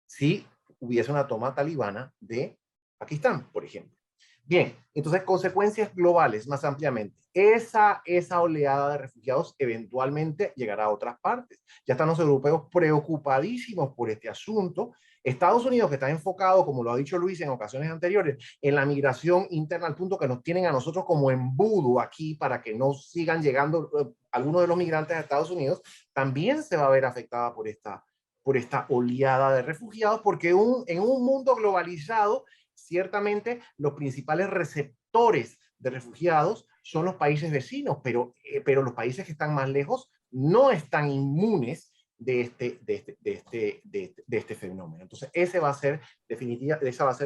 si hubiese una toma talibana de Pakistán, por ejemplo. Bien, entonces consecuencias globales más ampliamente. Esa oleada de refugiados eventualmente llegará a otras partes. Ya están los europeos preocupadísimos por este asunto. Estados Unidos, que está enfocado, como lo ha dicho Luis en ocasiones anteriores, en la migración interna, al punto que nos tienen a nosotros como embudo aquí para que no sigan llegando algunos de los migrantes a Estados Unidos, también se va a ver afectada por esta oleada de refugiados, porque en un mundo globalizado, ciertamente los principales receptores de refugiados son los países vecinos, pero los países que están más lejos no están inmunes de este fenómeno. Entonces, esa va a ser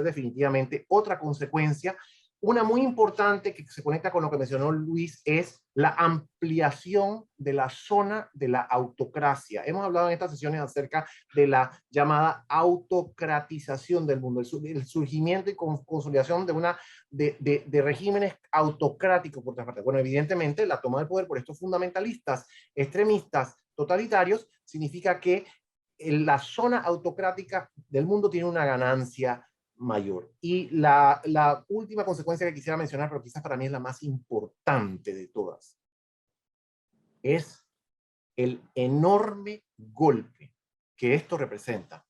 definitivamente otra consecuencia. Una muy importante que se conecta con lo que mencionó Luis es la ampliación de la zona de la autocracia. Hemos hablado en estas sesiones acerca de la llamada autocratización del mundo, el surgimiento y consolidación de regímenes autocráticos por otra parte. Bueno, evidentemente la toma del poder por estos fundamentalistas, extremistas, totalitarios, significa que la zona autocrática del mundo tiene una ganancia mayor. Y la última consecuencia que quisiera mencionar, pero quizás para mí es la más importante de todas, es el enorme golpe que esto representa,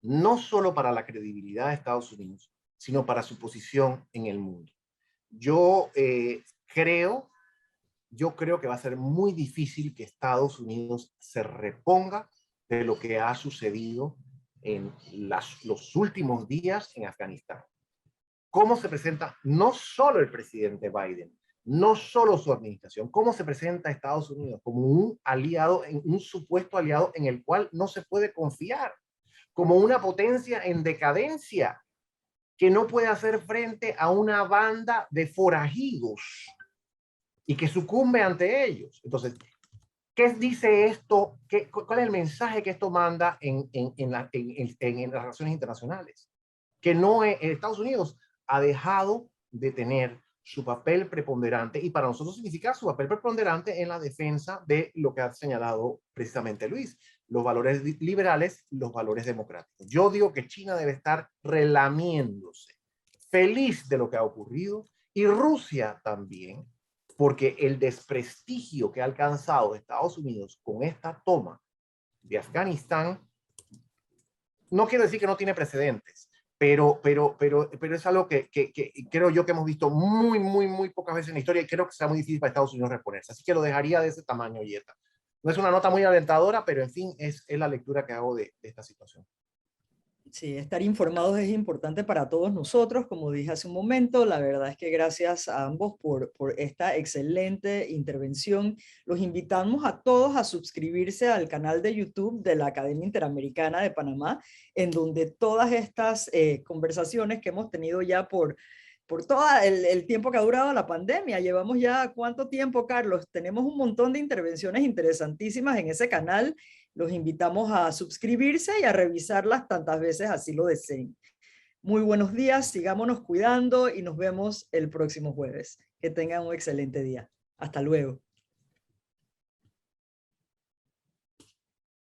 no solo para la credibilidad de Estados Unidos, sino para su posición en el mundo. Yo creo que va a ser muy difícil que Estados Unidos se reponga de lo que ha sucedido en los últimos días en Afganistán. cómo se presenta no solo el presidente Biden, no solo su administración, cómo se presenta a Estados Unidos como un aliado, un supuesto aliado en el cual no se puede confiar, como una potencia en decadencia que no puede hacer frente a una banda de forajidos y que sucumbe ante ellos. Entonces, ¿qué dice esto? ¿Cuál es el mensaje que esto manda en las relaciones internacionales? Que no, Estados Unidos ha dejado de tener su papel preponderante, y para nosotros significa su papel preponderante en la defensa de lo que ha señalado precisamente Luis, los valores liberales, los valores democráticos. Yo digo que China debe estar relamiéndose, feliz de lo que ha ocurrido, y Rusia también, porque el desprestigio que ha alcanzado Estados Unidos con esta toma de Afganistán, no quiero decir que no tiene precedentes, pero es algo que creo yo que hemos visto muy pocas veces en la historia, y creo que será muy difícil para Estados Unidos reponerse. Así que lo dejaría de ese tamaño, Yeta. No es una nota muy alentadora, pero en fin, es la lectura que hago de esta situación. Sí, estar informados es importante para todos nosotros, como dije hace un momento. La verdad es que gracias a ambos por esta excelente intervención. Los invitamos a todos a suscribirse al canal de YouTube de la Academia Interamericana de Panamá, en donde todas estas conversaciones que hemos tenido ya por todo el tiempo que ha durado la pandemia. Llevamos ya, ¿cuánto tiempo, Carlos? Tenemos un montón de intervenciones interesantísimas en ese canal. Los invitamos a suscribirse y a revisarlas tantas veces así lo deseen. Muy buenos días, sigámonos cuidando y nos vemos el próximo jueves. Que tengan un excelente día. Hasta luego.